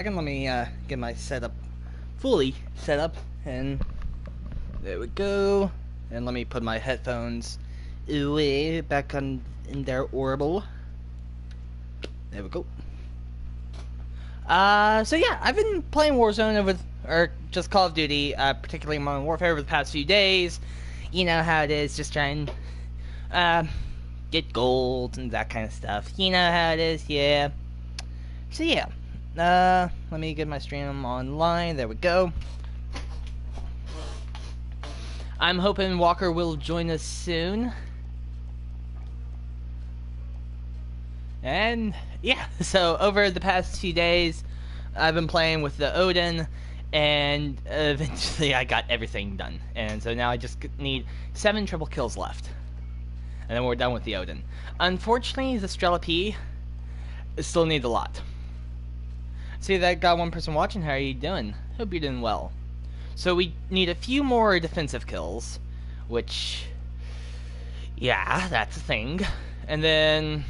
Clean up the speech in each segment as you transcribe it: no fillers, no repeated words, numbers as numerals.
Second, let me get my setup fully set up, and there we go. And let me put my headphones away back on in their orbital. There we go. So yeah, I've been playing Warzone or just Call of Duty, particularly Modern Warfare, over the past few days. You know how it is, just trying get gold and that kind of stuff. You know how it is, yeah. So yeah, let me get my stream online. There we go. I'm hoping Walker will join us soon. And yeah, so over the past few days, I've been playing with the Odin, and eventually I got everything done. And so now I just need 7 triple kills left. And then we're done with the Odin. Unfortunately, the Strela P still needs a lot. See, that got one person watching. How are you doing? Hope you're doing well. So we need a few more defensive kills, which, yeah, that's a thing. And then,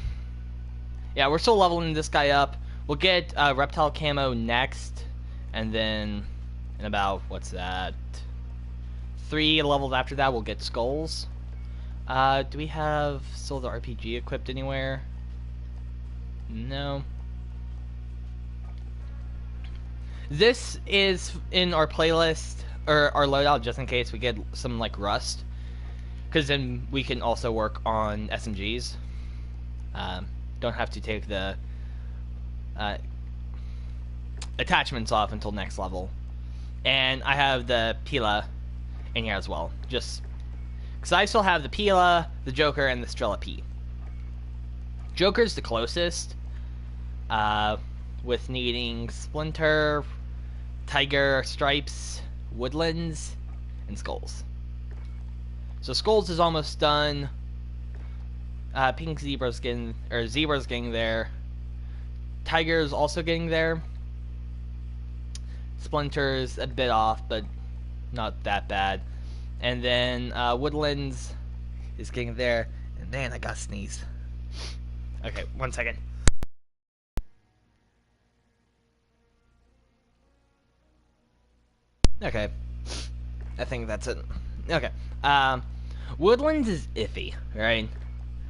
yeah, we're still leveling this guy up. We'll get reptile camo next, and then in about, what's that, 3 levels after that, we'll get skulls. Do we have still the RPG equipped anywhere? No. This is in our playlist, or our loadout, just in case we get some, like, rust. Because then we can also work on SMGs. Don't have to take the attachments off until next level. And I have the Pila in here as well. Just because I still have the Pila, the Joker, and the Strela P. Joker's the closest, with needing Splinter, Tiger, Stripes, Woodlands, and Skulls. So Skulls is almost done. Pink Zebra's Zebra's getting there. Tiger's also getting there. Splinter's a bit off, but not that bad. And then Woodlands is getting there. And man, I got sneezed. Okay, 1 second. Okay, I think that's it. Okay, Woodlands is iffy, right?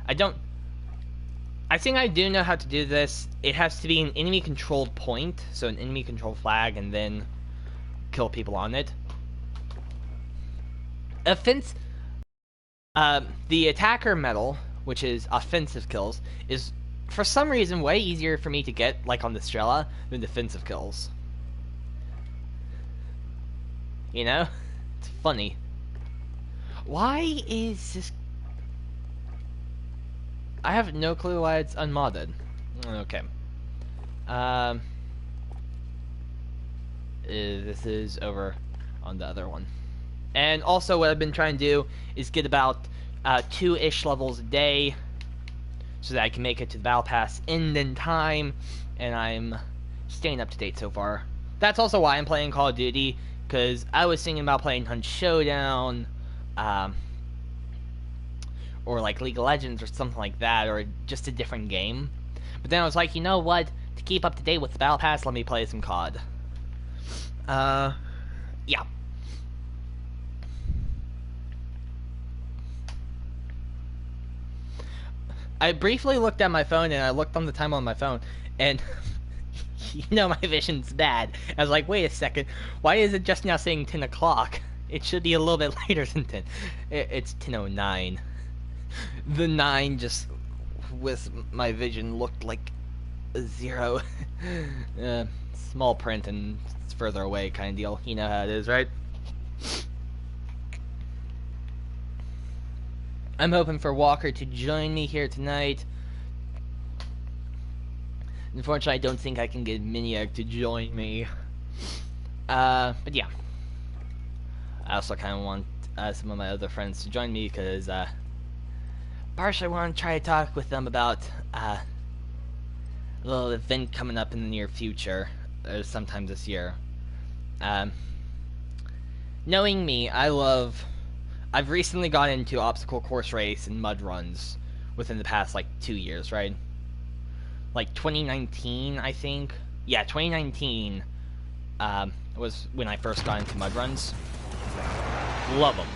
I think I do know how to do this. It has to be an enemy-controlled point, so an enemy-controlled flag, and then kill people on it. The attacker medal, which is offensive kills, is for some reason way easier for me to get, like on the Strela, than defensive kills. You know? It's funny. Why is this... I have no clue why it's unmodded. Okay. This is over on the other one. And also what I've been trying to do is get about 2-ish levels a day so that I can make it to the Battle Pass in time, and I'm staying up to date so far. That's also why I'm playing Call of Duty, because I was thinking about playing Hunt Showdown, or like League of Legends or something like that, or just a different game. But then I was like, you know what? To keep up to date with the Battle Pass, let me play some COD. Yeah. I briefly looked at my phone, and I looked on the time on my phone, and you know my vision's bad. I was like, wait a second, why is it just now saying 10 o'clock? It should be a little bit later than 10. It's 10:09. The 9 just, with my vision, looked like a 0. Small print and it's further away kind of deal. You know how it is, right? I'm hoping for Walker to join me here tonight. Unfortunately, I don't think I can get Miniac to join me. But yeah. I also kind of want some of my other friends to join me because, partially I want to try to talk with them about a little event coming up in the near future, or sometime this year. Knowing me, I've recently got into obstacle course race and mud runs within the past, like, 2 years, right? Like, 2019, I think. yeah, 2019 was when I first got into mud runs. Love them.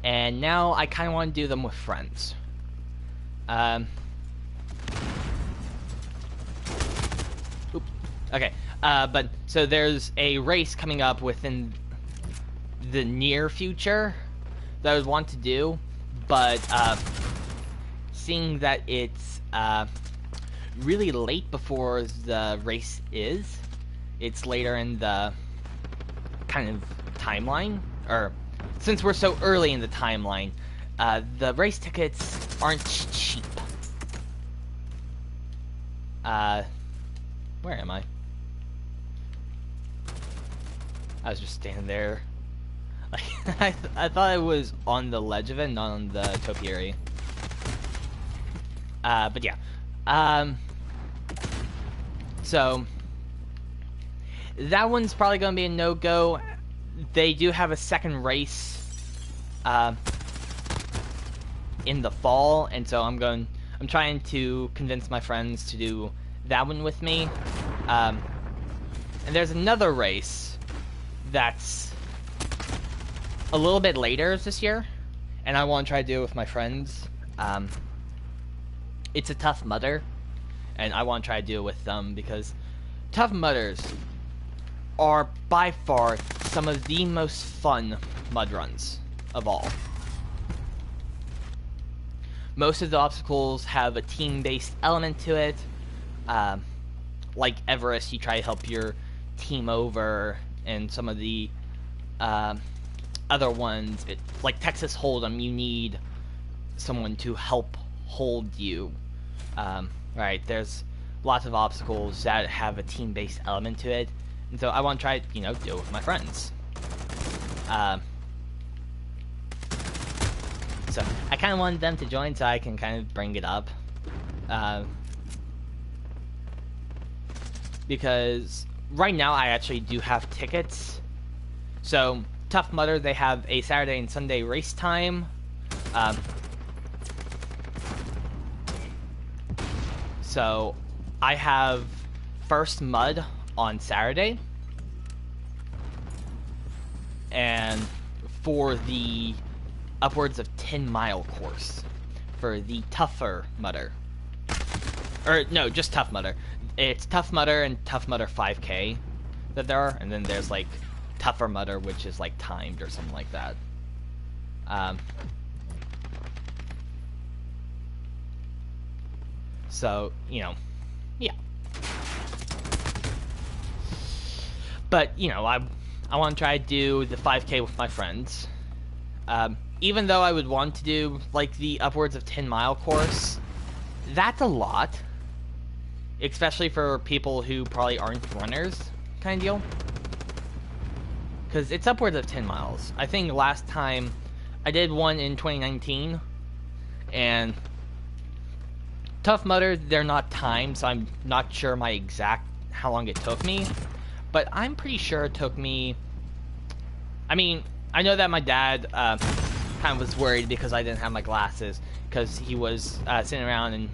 And now I kind of want to do them with friends. Oops. Okay. But so there's a race coming up within the near future that I would want to do, but seeing that it's really late before the race is, it's later in the kind of timeline, or since we're so early in the timeline, the race tickets aren't cheap. Where am I? I was just standing there. Like, I thought I was on the ledge of it, not on the topiary. But yeah. So that one's probably gonna be a no-go. They do have a second race in the fall, and so I'm trying to convince my friends to do that one with me. And there's another race that's a little bit later this year, and I want to try to do it with my friends. It's a Tough Mudder, and I want to try to do it with them because Tough Mudders are by far some of the most fun mud runs of all. Most of the obstacles have a team-based element to it. Like Everest, you try to help your team over, and some of the other ones, like Texas Hold'em, you need someone to help hold you. Right, there's lots of obstacles that have a team-based element to it, and so I want to try, do it with my friends. So I kind of wanted them to join so I can kind of bring it up. Because right now I actually do have tickets. So Tough Mudder, they have a Saturday and Sunday race time. So I have First Mud on Saturday. And for the upwards of 10-mile course for the Tougher Mudder. Or, no, just Tough Mudder. It's Tough Mudder and Tough Mudder 5K that there are, and then there's, like, Tougher Mudder, which is, like, timed or something like that. So, yeah. But, I want to try to do the 5K with my friends. Even though I would want to do, like, the upwards of 10-mile course, that's a lot. Especially for people who probably aren't runners, kind of deal. Because it's upwards of 10 miles. I think last time I did one in 2019, and Tough Mudder, they're not timed, so I'm not sure my exact how long it took me. But I'm pretty sure it took me... I mean, I know that my dad kind of was worried because I didn't have my glasses, because he was sitting around and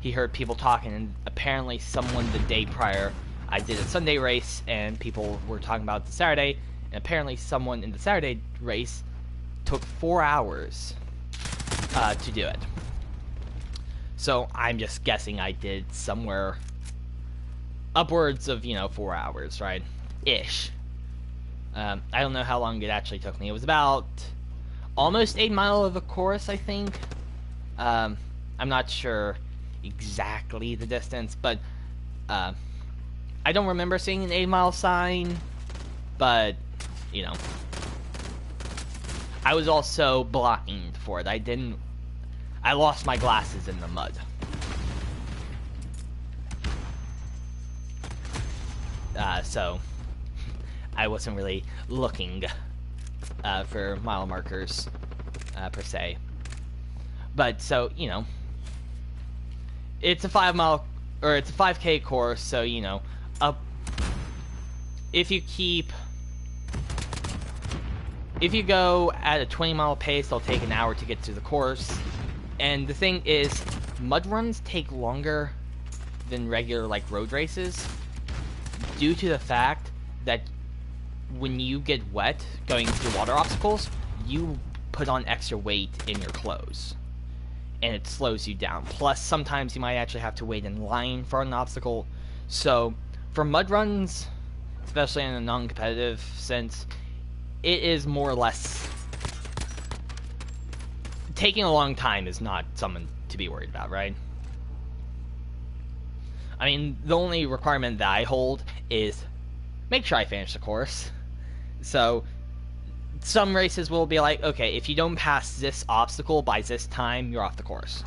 he heard people talking, and apparently someone the day prior, I did a Sunday race, and people were talking about the Saturday, and apparently someone in the Saturday race took 4 hours to do it. So I'm just guessing I did somewhere upwards of, 4 hours, right? Ish. I don't know how long it actually took me. It was about almost 8 miles of a course, I think. I'm not sure exactly the distance, but I don't remember seeing an 8-mile sign, but, I was also blind for it. I lost my glasses in the mud. So I wasn't really looking for mile markers per se. But so, it's a 5-mile, or it's a 5K course, so, if you go at a 20-mile pace, it'll take an hour to get to the course. And the thing is, mud runs take longer than regular, like, road races. due to the fact that when you get wet going through water obstacles, you put on extra weight in your clothes, and it slows you down. Plus, sometimes you might actually have to wait in line for an obstacle. So, for mud runs, especially in a non-competitive sense, it is more or less... taking a long time is not something to be worried about, right? I mean, the only requirement that I hold is make sure I finish the course. So, some races will be like, okay, if you don't pass this obstacle by this time, you're off the course.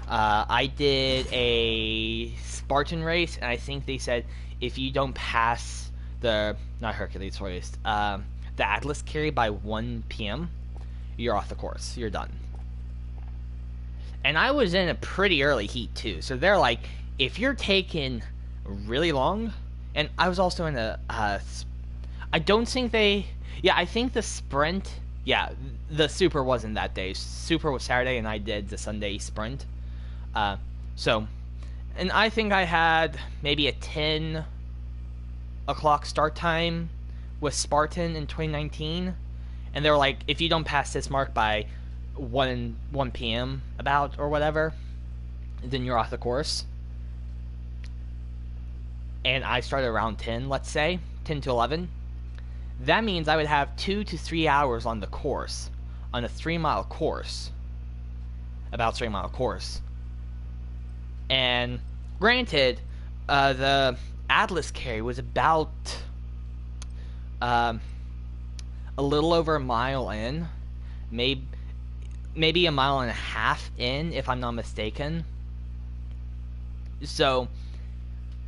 I did a Spartan race, and I think they said if you don't pass the, not Hercules race, the Atlas carry by 1 p.m., you're off the course. You're done. And I was in a pretty early heat, too. So they're like, if you're taking really long, and I was also in a, I don't think they, yeah, I think the sprint, yeah, the Super wasn't that day. Super was Saturday, and I did the Sunday sprint. So, and I think I had maybe a 10 o'clock start time with Spartan in 2019. And they were like, if you don't pass this mark by 1 p.m. about, or whatever, then you're off the course. And I started around 10, let's say, 10 to 11. That means I would have 2 to 3 hours on the course, on a 3-mile course, about 3-mile course. And granted, the Atlas carry was about a little over a mile in, maybe a mile and a half in, if I'm not mistaken. So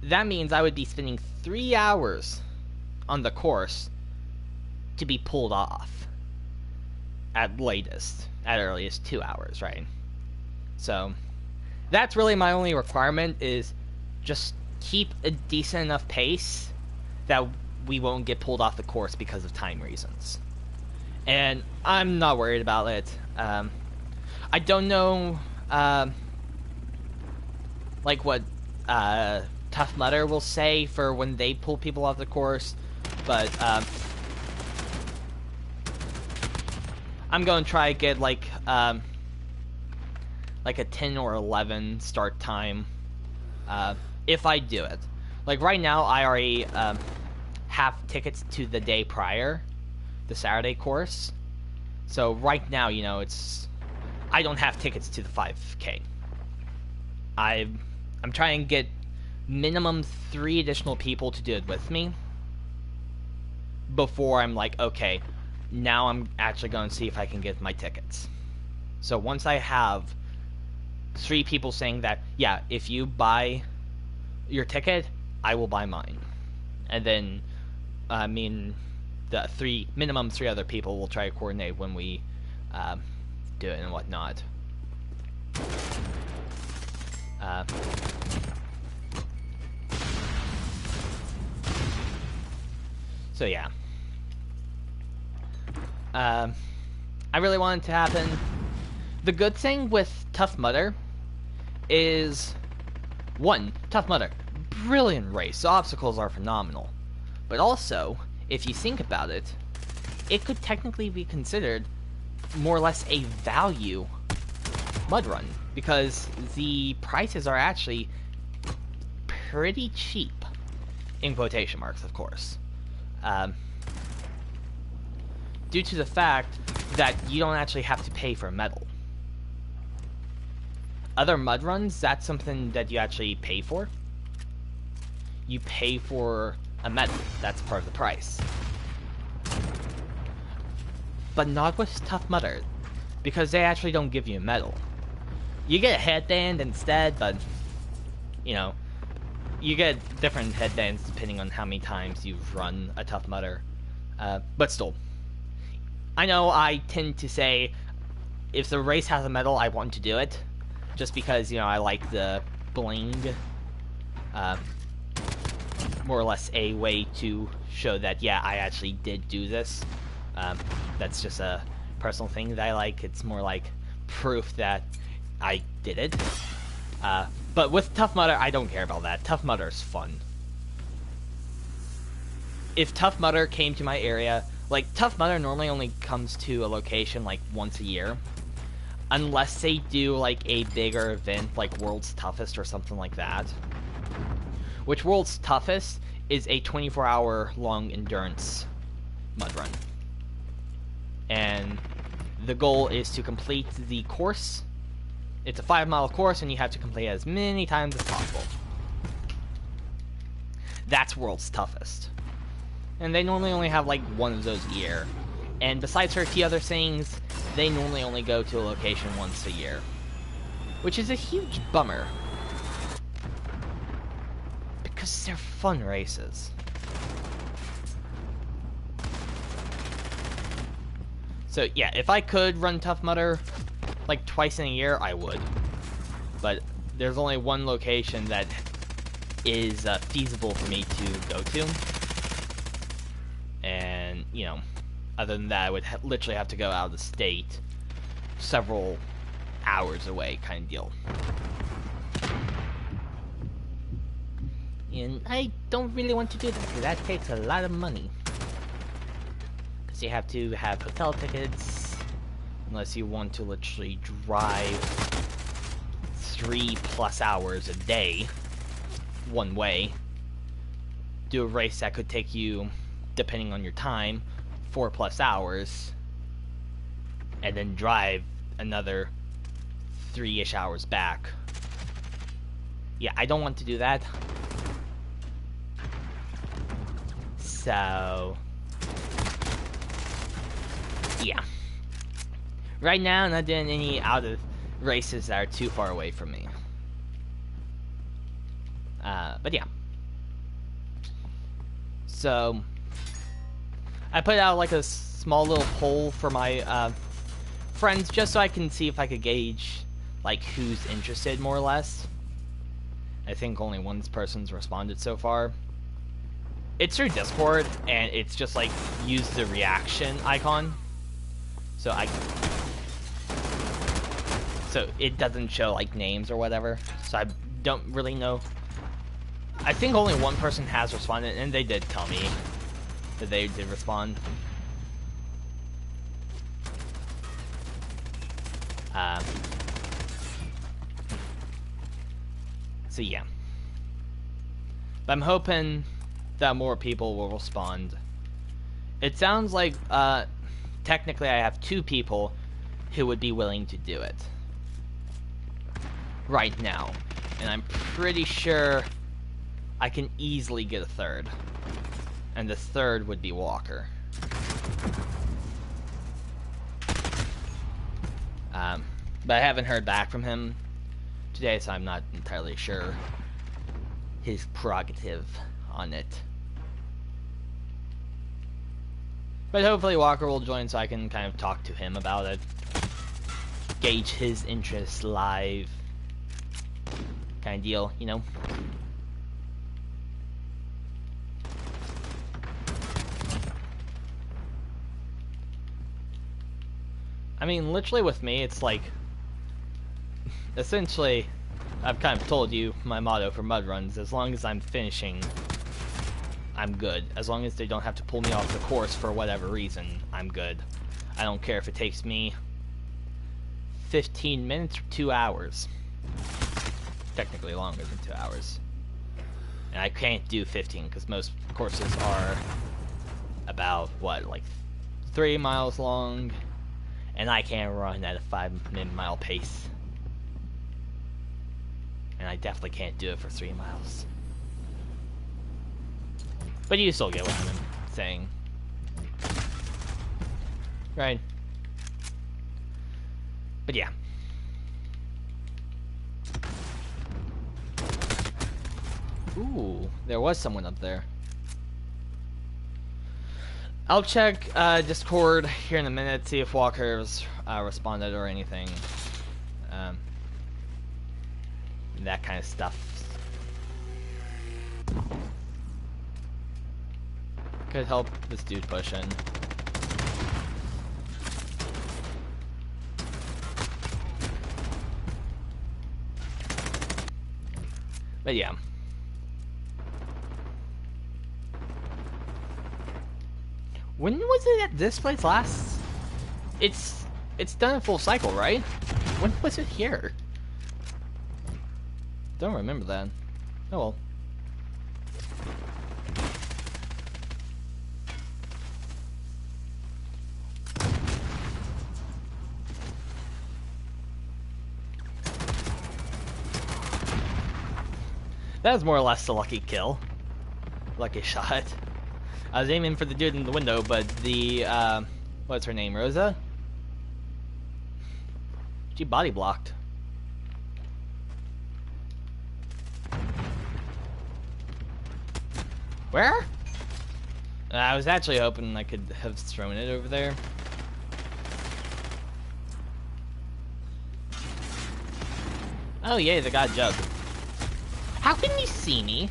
that means I would be spending 3 hours on the course to be pulled off at latest, at earliest 2 hours, right? So that's really my only requirement, is just keep a decent enough pace that we won't get pulled off the course because of time reasons. And I'm not worried about it. I don't know, like what Tough Mudder will say for when they pull people off the course, but I'm going to try to get like a 10 or 11 start time if I do it. Like right now, I already have tickets to the day prior, the Saturday course. So right now, you know, I don't have tickets to the 5K. I'm trying to get minimum 3 additional people to do it with me before I'm like, okay, now I'm actually going to see if I can get my tickets. So once I have 3 people saying that, yeah, if you buy your ticket, I will buy mine. And then, I mean, the minimum 3 other people will try to coordinate when we do it and whatnot. So yeah. I really want it to happen. The good thing with Tough Mudder is, 1, Tough Mudder, brilliant race. The obstacles are phenomenal. But also, if you think about it, it could technically be considered more or less a value mud run, because the prices are actually pretty cheap, in quotation marks, of course. Due to the fact that you don't actually have to pay for metal. Other mud runs, that's something that you actually pay for. You pay for a medal. That's part of the price. But not with Tough Mudder, because they actually don't give you a medal. You get a headband instead, but, you know, you get different headbands depending on how many times you've run a Tough Mudder. But still, I know I tend to say, if the race has a medal, I want to do it, just because, you know, I like the bling. More or less a way to show that, yeah, I actually did do this. That's just a personal thing that I like. It's more like proof that I did it. But with Tough Mudder, I don't care about that. Tough Mudder is fun. if Tough Mudder came to my area, like, Tough Mudder normally only comes to a location, like, once a year. Unless they do, like, a bigger event, like World's Toughest or something like that. Which World's Toughest is a 24-hour long endurance mud run. And the goal is to complete the course. It's a 5-mile course, and you have to complete it as many times as possible. That's World's Toughest. And they normally only have, like, one of those a year. And besides for a few other things, they normally only go to a location once a year. Which is a huge bummer. Because they're fun races. So, yeah, if I could run Tough Mudder, like, twice in a year, I would. But there's only one location that is feasible for me to go to. And, you know, other than that, I would literally have to go out of the state several hours away, kind of deal. And I don't really want to do that, because that takes a lot of money. Because you have to have hotel tickets, unless you want to literally drive 3+ hours a day, one way. Do a race that could take you, depending on your time, 4+ hours, and then drive another 3-ish hours back. Yeah, I don't want to do that. So, yeah. Right now, I'm not doing any out of races that are too far away from me. But yeah. So, I put out like a small little poll for my friends, just so I can see if I could gauge like who's interested, more or less. I think only one person's responded so far. It's through Discord, and it's just like use the reaction icon. So it doesn't show like names or whatever. So I don't really know. I think only one person has responded, and they did tell me that they did respond. So yeah. But I'm hoping that more people will respond. It sounds like, technically I have 2 people who would be willing to do it. Right now. And I'm pretty sure I can easily get a 3rd. And the 3rd would be Walker. But I haven't heard back from him today, so I'm not entirely sure his prerogative on it. But hopefully Walker will join so I can kind of talk to him about it. Gauge his interest live. Kind of deal, you know? I mean, literally with me, it's like... Essentially, I've kind of told you my motto for mud runs. As long as I'm finishing, I'm good. As long as they don't have to pull me off the course for whatever reason, I'm good. I don't care if it takes me 15 minutes or 2 hours. Technically longer than 2 hours. And I can't do 15 because most courses are about, what, like 3 miles long? And I can't run at a 5-mile pace. And I definitely can't do it for 3 miles. But you still get what I'm saying. Right? But yeah. Ooh, there was someone up there. I'll check Discord here in a minute, see if Walker's responded or anything. That kind of stuff. Could help this dude push in. But yeah. When was it at this place last? It's done a full cycle, right? When was it here? Don't remember that. Oh well. That was more or less a lucky kill. Lucky shot. I was aiming for the dude in the window, but the, what's her name, Rosa? She body blocked. Where? I was actually hoping I could have thrown it over there. Oh yay, the god jug. How can he see me?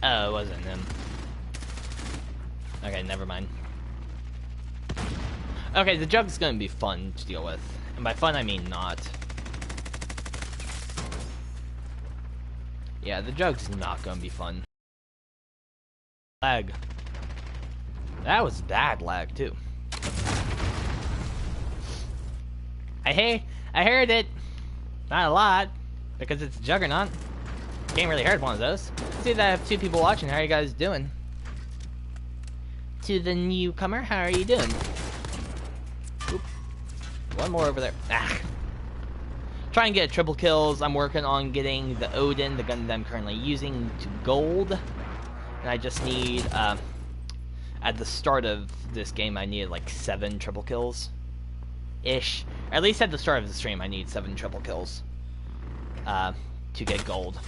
Oh, it wasn't him. Okay, never mind. Okay, the jug's gonna be fun to deal with. And by fun, I mean not. Yeah, the jug's not gonna be fun. Lag. That was bad lag, too. I heard it. Not a lot. Because it's a Juggernaut. Can't really hurt one of those. See that I have 2 people watching. How are you guys doing? To the newcomer, how are you doing? Oop. One more over there. Ah. Try and get triple kills. I'm working on getting the Odin, the gun that I'm currently using, to gold. And I just need, at the start of this game, I needed like 7 triple kills. Ish. Or at least at the start of the stream, I need 7 triple kills. To get gold.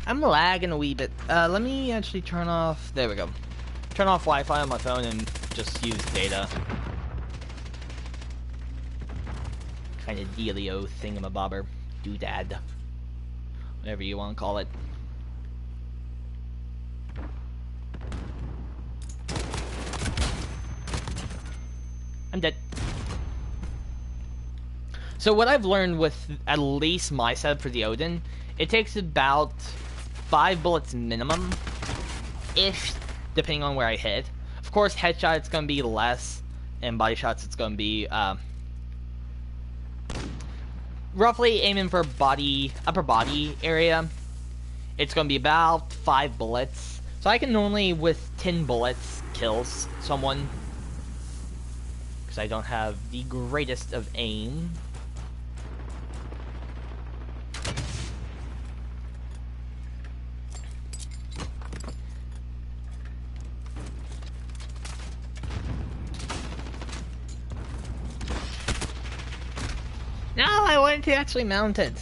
I'm lagging a wee bit. Let me actually turn off... There we go. Turn off Wi-Fi on my phone and just use data. Kind of dealio thingamabobber. Doodad. Whatever you want to call it. I'm dead. So what I've learned with at least my setup for the Odin, it takes about 5 bullets minimum, if depending on where I hit. Of course, headshot it's gonna be less, and body shots it's gonna be roughly aiming for upper body area. It's gonna be about 5 bullets. So I can normally with 10 bullets kill someone, because I don't have the greatest of aim. No, I wanted to actually mount it.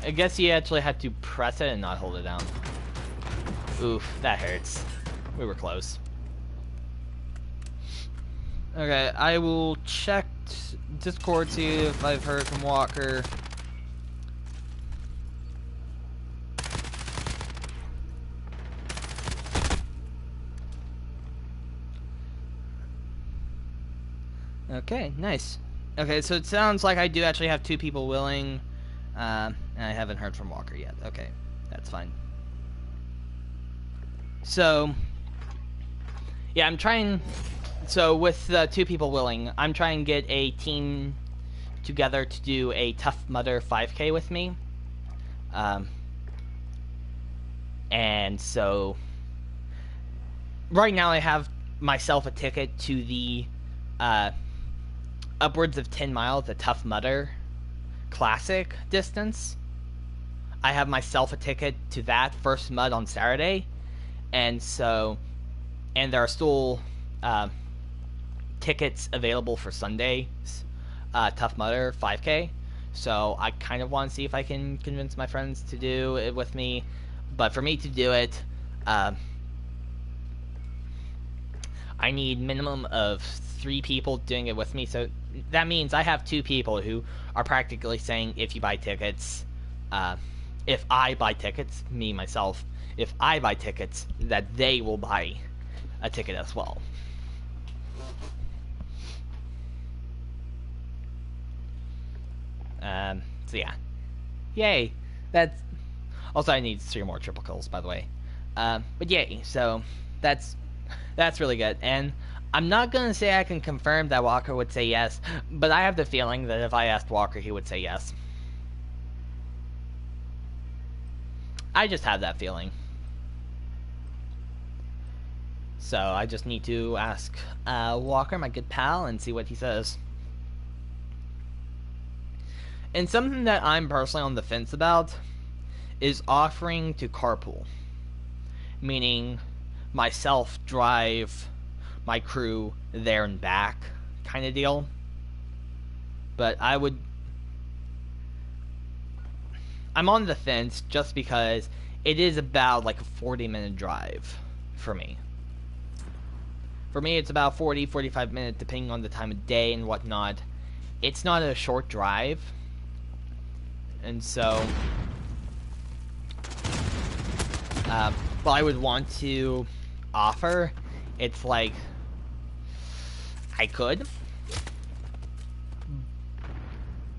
I guess you actually had to press it and not hold it down. Oof, that hurts. We were close. Okay, I will check Discord, see if I've heard from Walker. Okay, nice. Okay, so it sounds like I do actually have 2 people willing, and I haven't heard from Walker yet. Okay, that's fine. So, yeah, I'm trying... So, with 2 people willing, I'm trying to get a team together to do a Tough Mudder 5K with me. And so, right now I have myself a ticket to the, upwards of 10 miles, the Tough Mudder Classic distance. I have myself a ticket to that first mud on Saturday, and so, and there are still tickets available for Sunday's Tough Mudder 5K. So I kind of want to see if I can convince my friends to do it with me, but for me to do it, I need minimum of 3 people doing it with me. So that means I have 2 people who are practically saying, if you buy tickets, if I buy tickets, me, myself, if I buy tickets, that they will buy a ticket as well. So yeah. Yay! That's... Also, I need 3 more triple kills, by the way. But yay, so that's really good. And I'm not gonna say I can confirm that Walker would say yes, but I have the feeling that if I asked Walker, he would say yes. I just have that feeling. So I just need to ask Walker, my good pal, and see what he says. And something that I'm personally on the fence about is offering to carpool. Meaning, myself drive my crew there and back kind of deal. But I'm on the fence just because it is about like a 40-minute drive for me. For me, it's about 40-45 minutes depending on the time of day and whatnot. It's not a short drive. And so, well, I would want to offer, it's like, I could.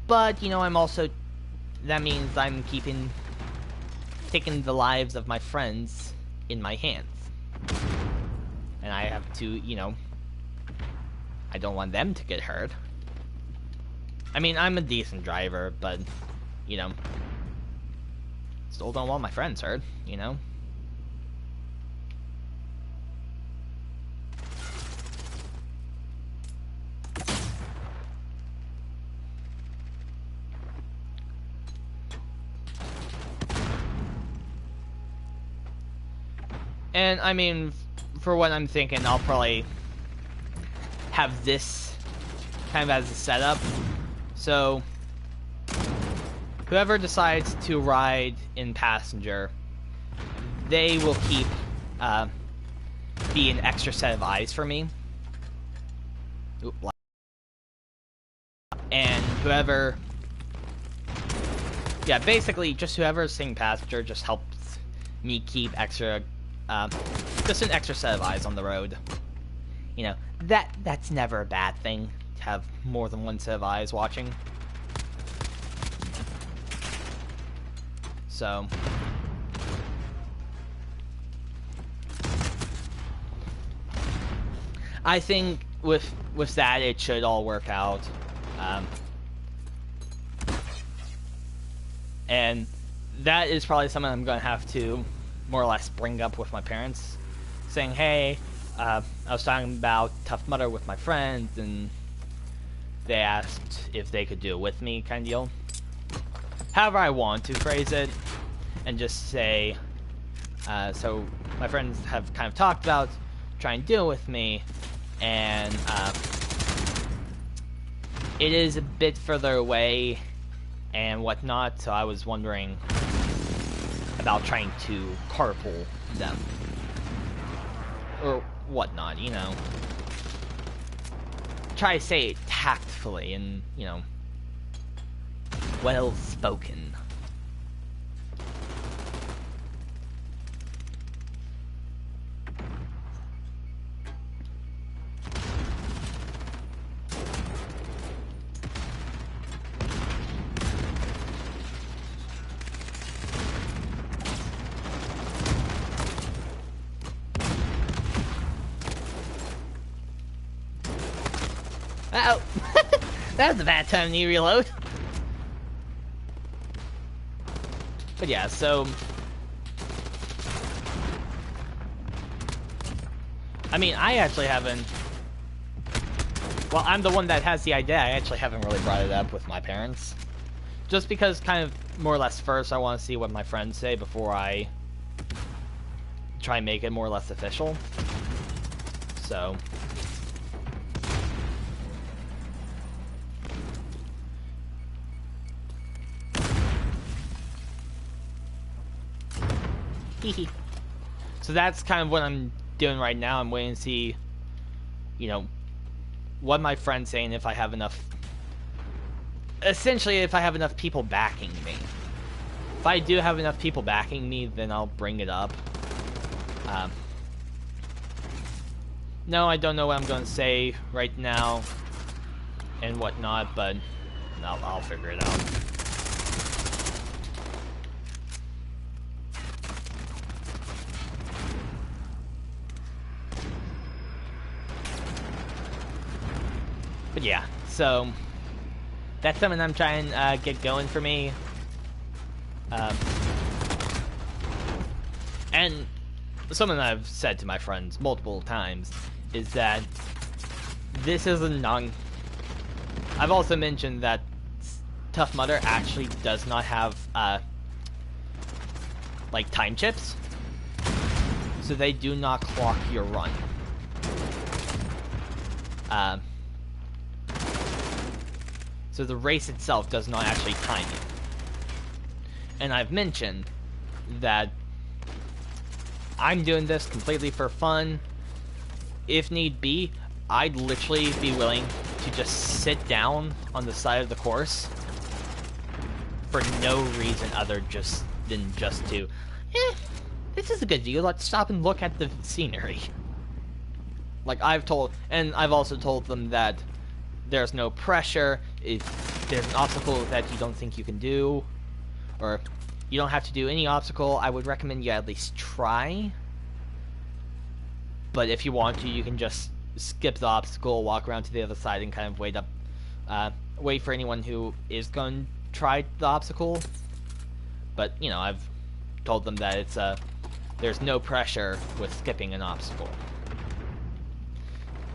But, you know, I'm also, that means I'm taking the lives of my friends in my hands. And I have to, you know, I don't want them to get hurt. I mean, I'm a decent driver, but, you know, still don't want my friends hurt, you know? And, I mean, for what I'm thinking, I'll probably have this kind of as a setup. So, whoever decides to ride in passenger, they will keep be an extra set of eyes for me. Oop, and whoever, yeah, basically just whoever's sitting passenger just helps me keep extra, just an extra set of eyes on the road. You know, that's never a bad thing, to have more than one set of eyes watching. So, I think with that, it should all work out. And that is probably something I'm going to have to more or less bring up with my parents, saying, hey, I was talking about Tough Mudder with my friends, and they asked if they could do it with me, kind of deal. However I want to phrase it, and just say, so my friends have kind of talked about trying to do it with me, and it is a bit further away and whatnot, so I was wondering about trying to carpool them. Or whatnot, you know. Try to say it tactfully and, you know, well spoken. Uh-oh. That was a bad time to reload. But yeah, so... I mean, I actually haven't... Well, I'm the one that has the idea. I actually haven't really brought it up with my parents. Just because, kind of, more or less first, I want to see what my friends say before I try and make it more or less official. So... So that's kind of what I'm doing right now. I'm waiting to see, you know, what my friend's saying, if I have enough... Essentially, if I have enough people backing me. If I do have enough people backing me, then I'll bring it up. No, I don't know what I'm going to say right now and whatnot, but I'll figure it out. But yeah, so that's something I'm trying to get going for me. And something I've said to my friends multiple times is that this is a I've also mentioned that Tough Mudder actually does not have like time chips, so they do not clock your run. So the race itself does not actually time you. And I've mentioned that I'm doing this completely for fun. If need be, I'd literally be willing to just sit down on the side of the course for no reason other than just to, this is a good view, let's stop and look at the scenery. Like I've also told them that there's no pressure. If there's an obstacle that you don't think you can do, or you don't have to do any obstacle, I would recommend you at least try. But if you want to, you can just skip the obstacle, walk around to the other side, and kind of wait for anyone who is going to try the obstacle. But, you know, I've told them that it's there's no pressure with skipping an obstacle.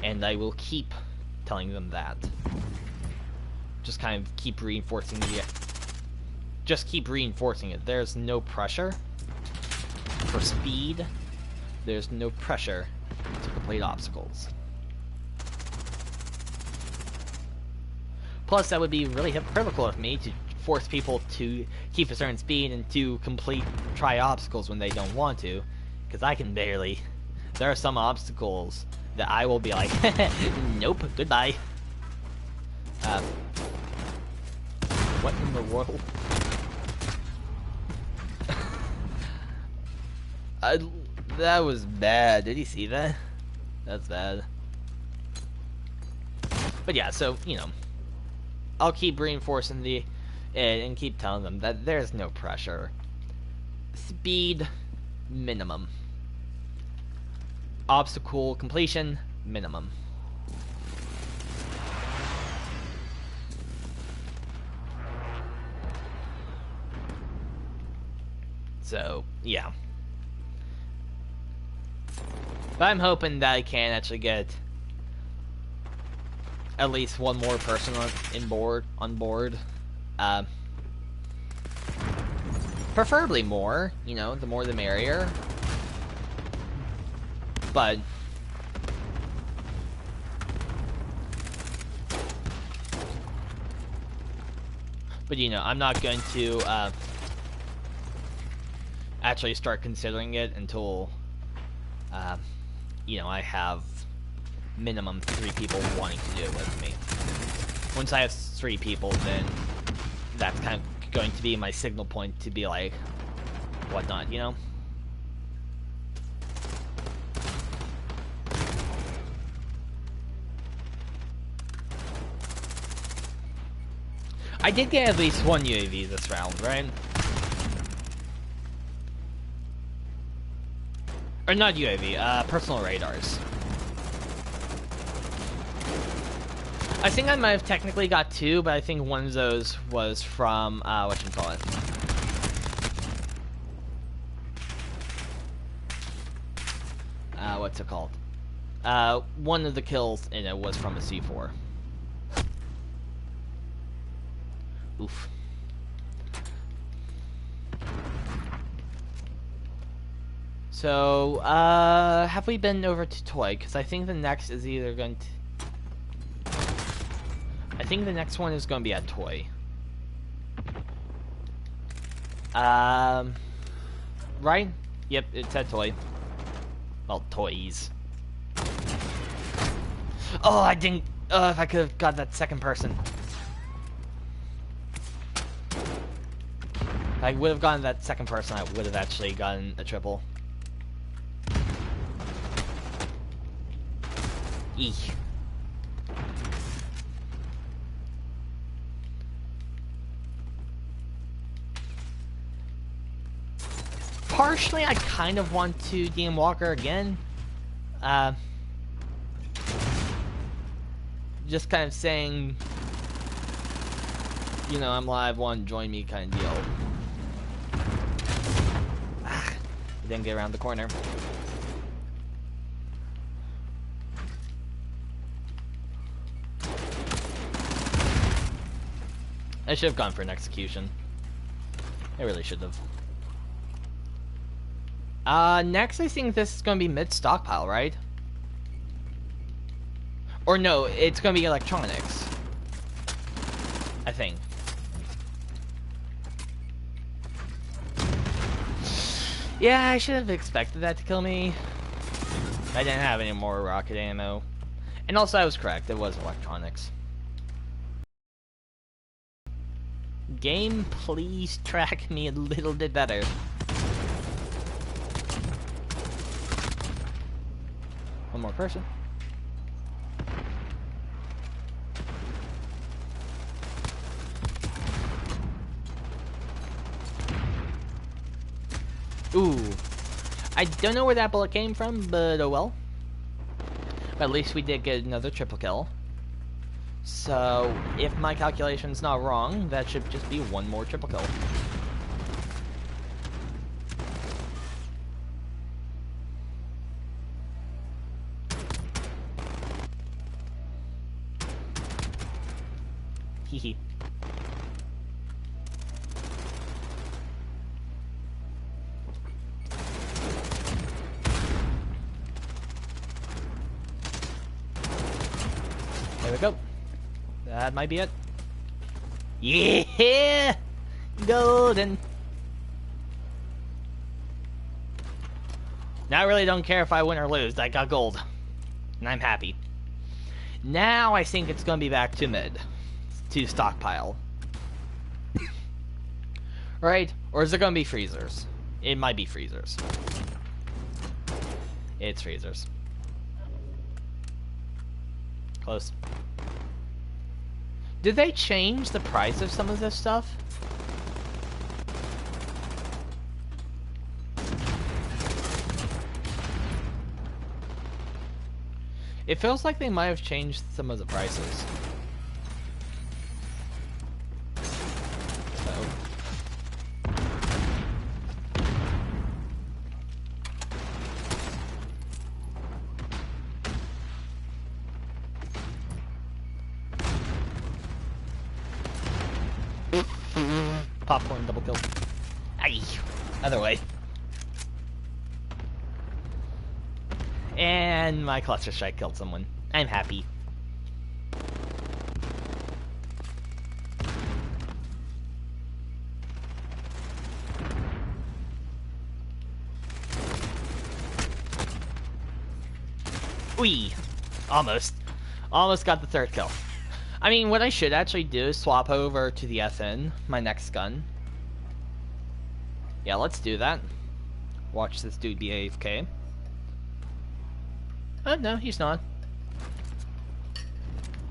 And I will keep telling them that. Just kind of keep reinforcing it. There's no pressure for speed. There's no pressure to complete obstacles. Plus, that would be really hypocritical of me to force people to keep a certain speed and to try obstacles when they don't want to, because I can barely. There are some obstacles that I will be like, nope, goodbye. What in the world? That was bad. Did you see that? That's bad. But yeah, so, you know, I'll keep reinforcing and keep telling them that there's no pressure. Speed, minimum. Obstacle completion, minimum. So, yeah. But I'm hoping that I can actually get at least one more person on board. Preferably more, you know, the more the merrier. But you know, I'm not going to actually start considering it until you know, I have minimum 3 people wanting to do it with me. Once I have 3 people, then that's kind of going to be my signal point to be like, whatnot, you know? I did get at least 1 UAV this round, right? Or not UAV, personal radars. I think I might have technically got 2, but I think one of those was from, whatchamacallit. What's it called? One of the kills in it was from a C4. Oof. So, have we been over to Toy? Because I think the next is either going to... I think the next one is going to be at Toy. Right? Yep, it's at Toy. Well, Toys. Oh, I didn't... if I could have got that second person. If I would have gotten that second person, I would have actually gotten a triple. Eek. Partially, I kind of want to DM Walker again. Just kind of saying, you know, I'm live, want to join me kind of deal. Didn't get around the corner. I should have gone for an execution. I really should have. Next I think this is going to be mid-stockpile, right? Or no, it's going to be electronics. I think. Yeah, I should have expected that to kill me. I didn't have any more rocket ammo. And also I was correct, it was electronics. Game, please track me a little bit better. One more person. Ooh. I don't know where that bullet came from, but oh well. But at least we did get another triple kill. So, if my calculation's not wrong, that should just be one more triple kill. Hehe. There we go. That might be it. Yeah! Golden! Now I really don't care if I win or lose. I got gold. And I'm happy. Now I think it's gonna be back to mid. To stockpile. Right? Or is it gonna be freezers? It might be freezers. It's freezers. Close. Did they change the price of some of this stuff? It feels like they might have changed some of the prices. Popcorn double kill. Aye. Other way. And my cluster strike killed someone. I'm happy. Wee! Almost. Almost got the third kill. I mean, what I should actually do is swap over to the FN, my next gun. Yeah, let's do that. Watch this dude be AFK. Oh, no, he's not.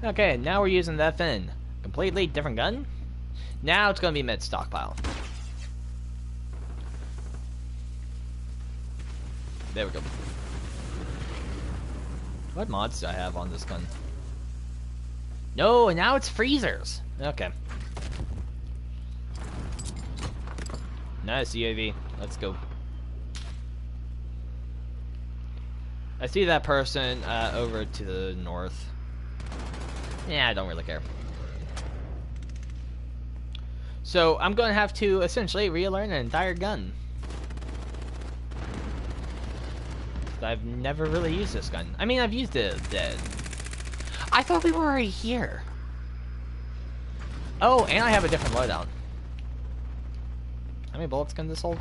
Okay, now we're using the FN. Completely different gun. Now it's gonna be mid-stockpile. There we go. What mods do I have on this gun? No, and now it's freezers. Okay. Nice UAV. Let's go. I see that person over to the north. Yeah, I don't really care. So I'm going to have to essentially relearn an entire gun. I've never really used this gun. I mean, I've used it dead. I thought we were already here. Oh, and I have a different loadout. How many bullets can this hold?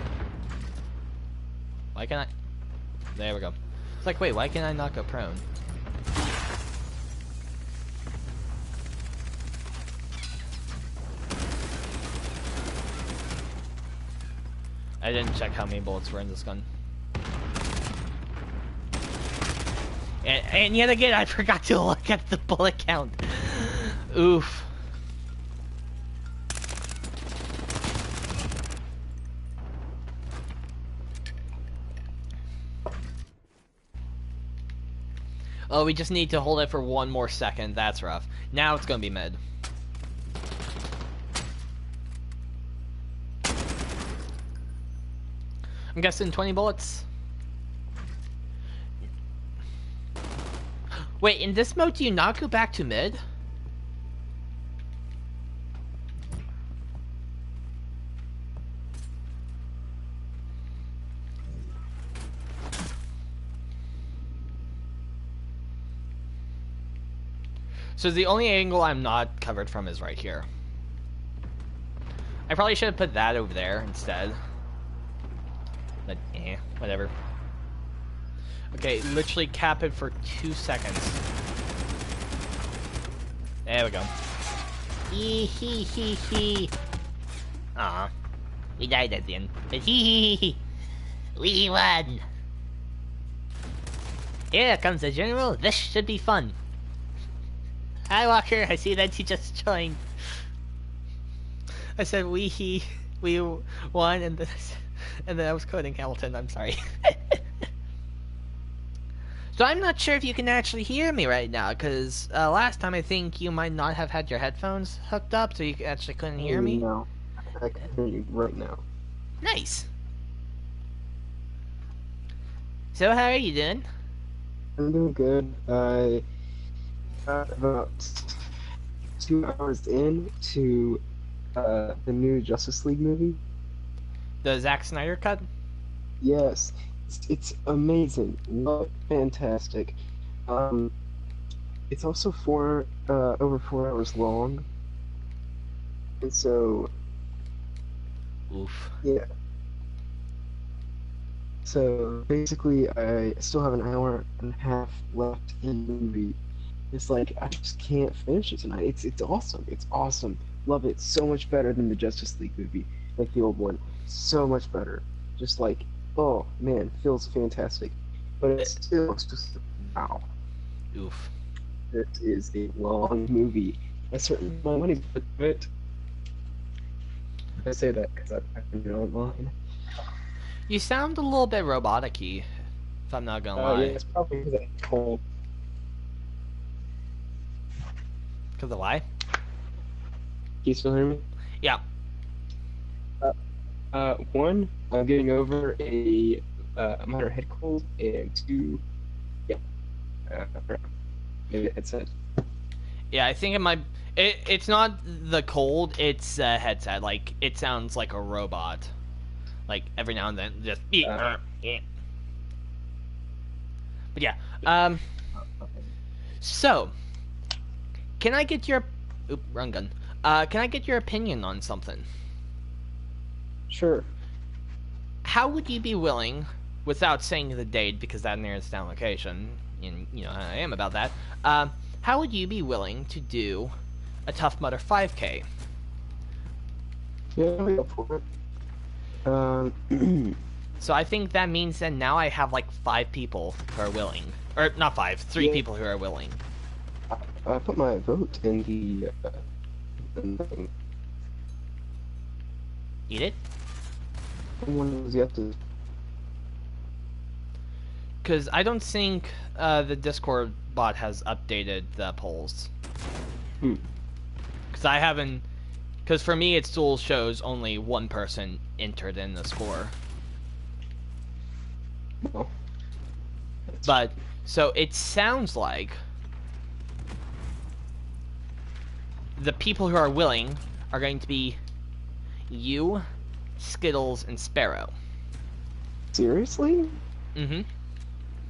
Why can't I? There we go. It's like, wait, why can I not go prone? I didn't check how many bullets were in this gun. And yet again, I forgot to look at the bullet count. Oof. Oh, we just need to hold it for one more second. That's rough. Now it's gonna be mid. I'm guessing 20 bullets. Wait, in this mode, do you not go back to mid? So the only angle I'm not covered from is right here. I probably should have put that over there instead. But, whatever. Okay, literally cap it for 2 seconds. There we go. Hee hee hee hee. Aw. We died at the end. But hee hee hee. We won. Here comes the general. This should be fun. Hi, Walker. I see that you just joined. I said we won, and then I was quoting Hamilton. I'm sorry. So I'm not sure if you can actually hear me right now, because last time I think you might not have had your headphones hooked up, so you actually couldn't hear me. No, I can hear you right now. Nice. So how are you doing? I'm doing good. I got about 2 hours in to the new Justice League movie. The Zack Snyder cut? Yes, it's amazing. Love, fantastic. It's also over 4 hours long, and so Oof. yeah. So basically, I still have an hour and a half left in the movie. It's like I just can't finish it tonight. It's awesome. It's awesome. Love it. So much better than the Justice League movie, like the old one. So much better. Just like, oh man, feels fantastic. But it's still just wow. Oof. It is a long movie. I certainly put my money for it. I say that because I've been online. You sound a little bit robotic-y, if I'm not gonna lie. Yeah, it's probably because I'm cold. Because of why? Can you still hear me? Yeah. One, I'm getting over a minor head cold, and two, yeah, maybe a headset. Yeah, I think it might... It's not the cold, it's a headset. Like, it sounds like a robot. Like, every now and then, just... yeah. But yeah, so, can I get your... Oop, wrong gun. Can I get your opinion on something? Sure. How would you be willing, without saying the date, because that narrows down location, and, you know, I am about that, how would you be willing to do a Tough Mudder 5K? Yeah, we go for it. So I think that means that now I have like 5 people who are willing. Or, not 5, 3 people who are willing. I put my vote in the thing. Eat it? Someone was yet to... Because I don't think the Discord bot has updated the polls. Because I haven't... Because for me, it still shows only one person entered in the score. No. But, so it sounds like the people who are willing are going to be you, Skittles, and Sparrow. Seriously? Mm-hmm.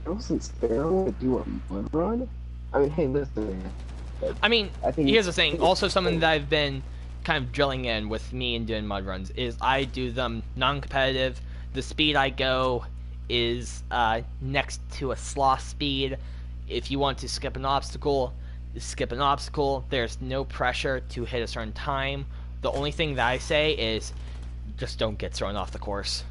Skittles and Sparrow want to do a mud run? I mean, hey, listen. I mean, I think here's the thing. Also, something that I've been kind of drilling in with me and doing mud runs is I do them non-competitive. The speed I go is next to a sloth speed. If you want to skip an obstacle, skip an obstacle. There's no pressure to hit a certain time. The only thing that I say is just don't get thrown off the course.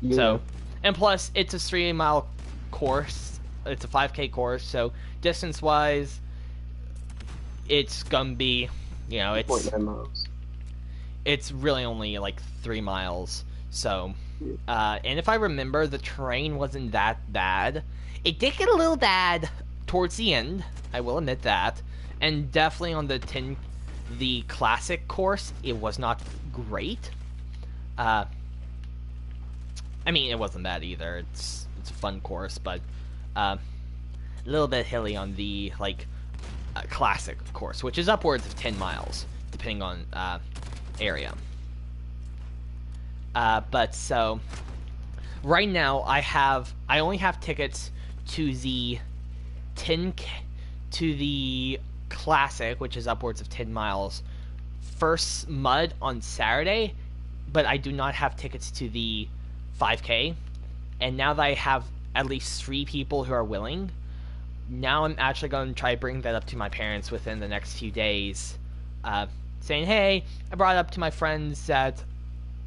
Yeah. So, and plus, it's a 3 mile course. It's a 5K course, so distance wise, it's gonna be, you know, 2.9 miles. it's really only like 3 miles. So, Yeah. and if I remember, the terrain wasn't that bad. It did get a little bad towards the end. I will admit that, and definitely on the classic course, it was not great. Uh, I mean, it wasn't bad either. It's a fun course, but a little bit hilly on the classic course, which is upwards of 10 miles depending on area. But so right now I only have tickets to the 10K, to the classic, which is upwards of 10 miles, first mud on Saturday, but I do not have tickets to the 5K. And now that I have at least 3 people who are willing, now I'm actually going to try to bring that up to my parents within the next few days, saying, hey, I brought it up to my friends that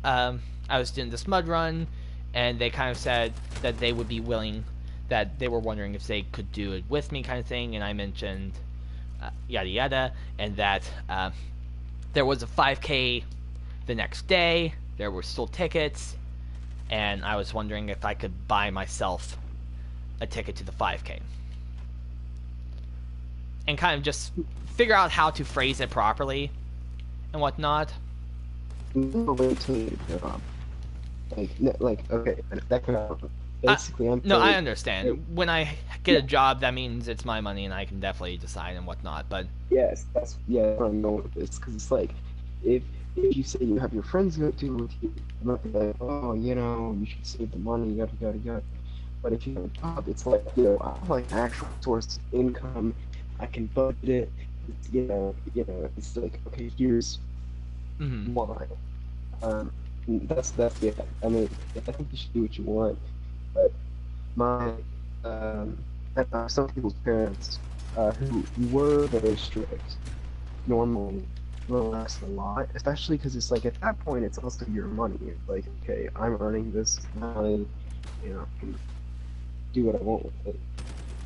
I was doing this mud run, and they kind of said that they would be willing, that they were wondering if they could do it with me, kind of thing. And I mentioned yada yada, and that there was a 5K the next day. There were still tickets, and I was wondering if I could buy myself a ticket to the 5K. And kind of just figure out how to phrase it properly and whatnot. Wait till you get job. Like okay, that kind of basically I'm. No, I understand. When I get a job, that means it's my money, and I can definitely decide and whatnot. But yes, that's where I'm going with this, because it's like if you say you have your friends go to with you, I'm not like, oh, you know, you should save the money, yada yada yada. But if you have a job, it's like, you know, I have like an actual source of income. I can budget it. It's, it's like, okay, here's why. That's yeah. I mean, I think you should do what you want, but my some people's parents who were very strict normally relax a lot, especially because it's like at that point it's also your money. It's like, okay, I'm earning this money, you know, I can do what I want with it,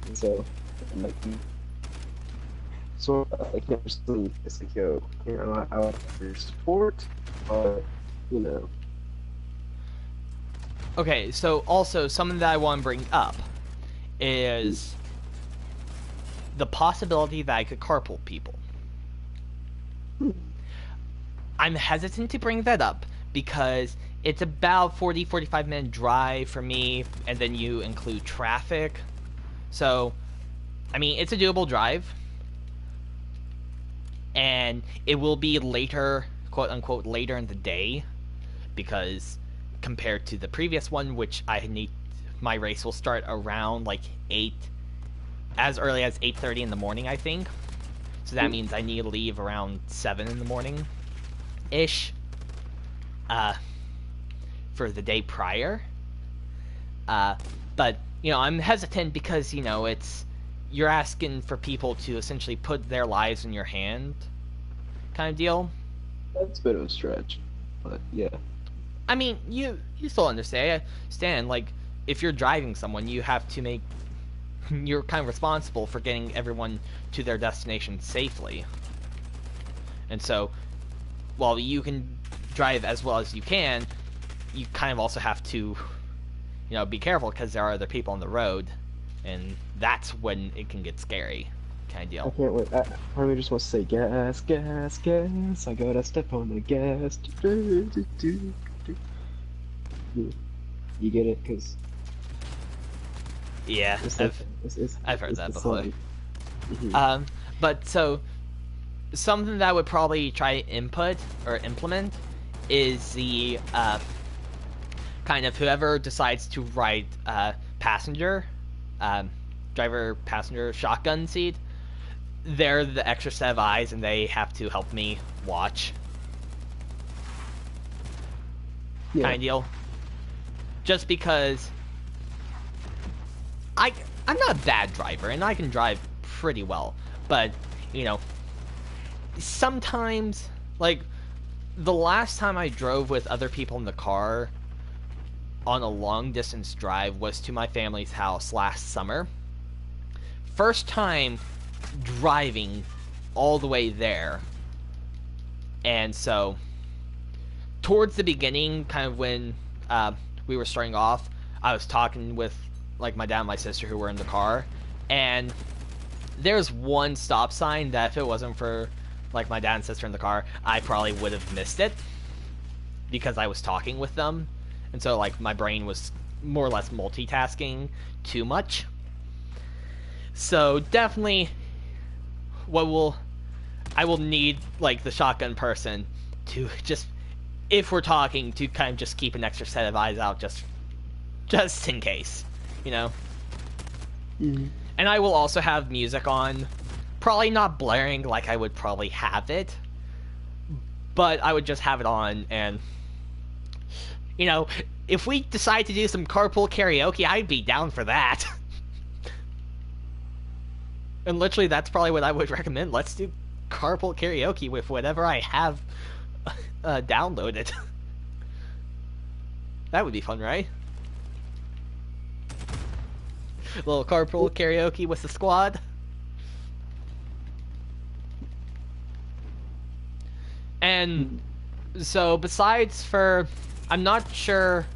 and so like sort of like never sleep. It's like, yo, you know, I want your support, but you know. okay, so also something that I want to bring up is the possibility that I could carpool people. I'm hesitant to bring that up because it's about 40-45 minute drive for me, and then you include traffic. So, I mean, it's a doable drive, and it will be later, quote unquote, later in the day, because compared to the previous one, which my race will start around like 8, as early as 8:30 in the morning, I think. So that means I need to leave around 7 in the morning ish for the day prior. But you know, I'm hesitant because, you know, you're asking for people to essentially put their lives in your hand, kind of deal. That's a bit of a stretch, but yeah. I mean, you still understand. Like, if you're driving someone, you have to make, you're kind of responsible for getting everyone to their destination safely. And so, while you can drive as well as you can, you kind of also have to, you know, be careful because there are other people on the road, and that's when it can get scary, kind of deal. I can't wait. Part of me just wants to say gas, gas, gas. I gotta step on the gas. You get it? Because yeah, I've heard that before. But so something that I would probably try to input or implement is the kind of whoever decides to ride passenger, driver passenger shotgun seat. They're the extra set of eyes, and they have to help me watch. Yeah. Kind of deal. Just because I'm not a bad driver, and I can drive pretty well, but you know, sometimes, like the last time I drove with other people in the car, on a long distance drive was to my family's house last summer. First time driving all the way there. And so, towards the beginning, kind of when we were starting off, I was talking with like my dad and my sister who were in the car, and there's one stop sign that if it wasn't for like my dad and sister in the car, I probably would have missed it because I was talking with them, and so like my brain was more or less multitasking too much. So definitely, I will need like the shotgun person to just, if we're talking, to kind of just keep an extra set of eyes out just in case, you know. Mm-hmm. And I will also have music on, probably not blaring like I would probably have it, but I would just have it on, and you know, if we decide to do some carpool karaoke, I'd be down for that. And literally, that's probably what I would recommend. Let's do carpool karaoke with whatever I have downloaded. That would be fun, right? A little carpool karaoke with the squad. And so, besides for, I'm not sure,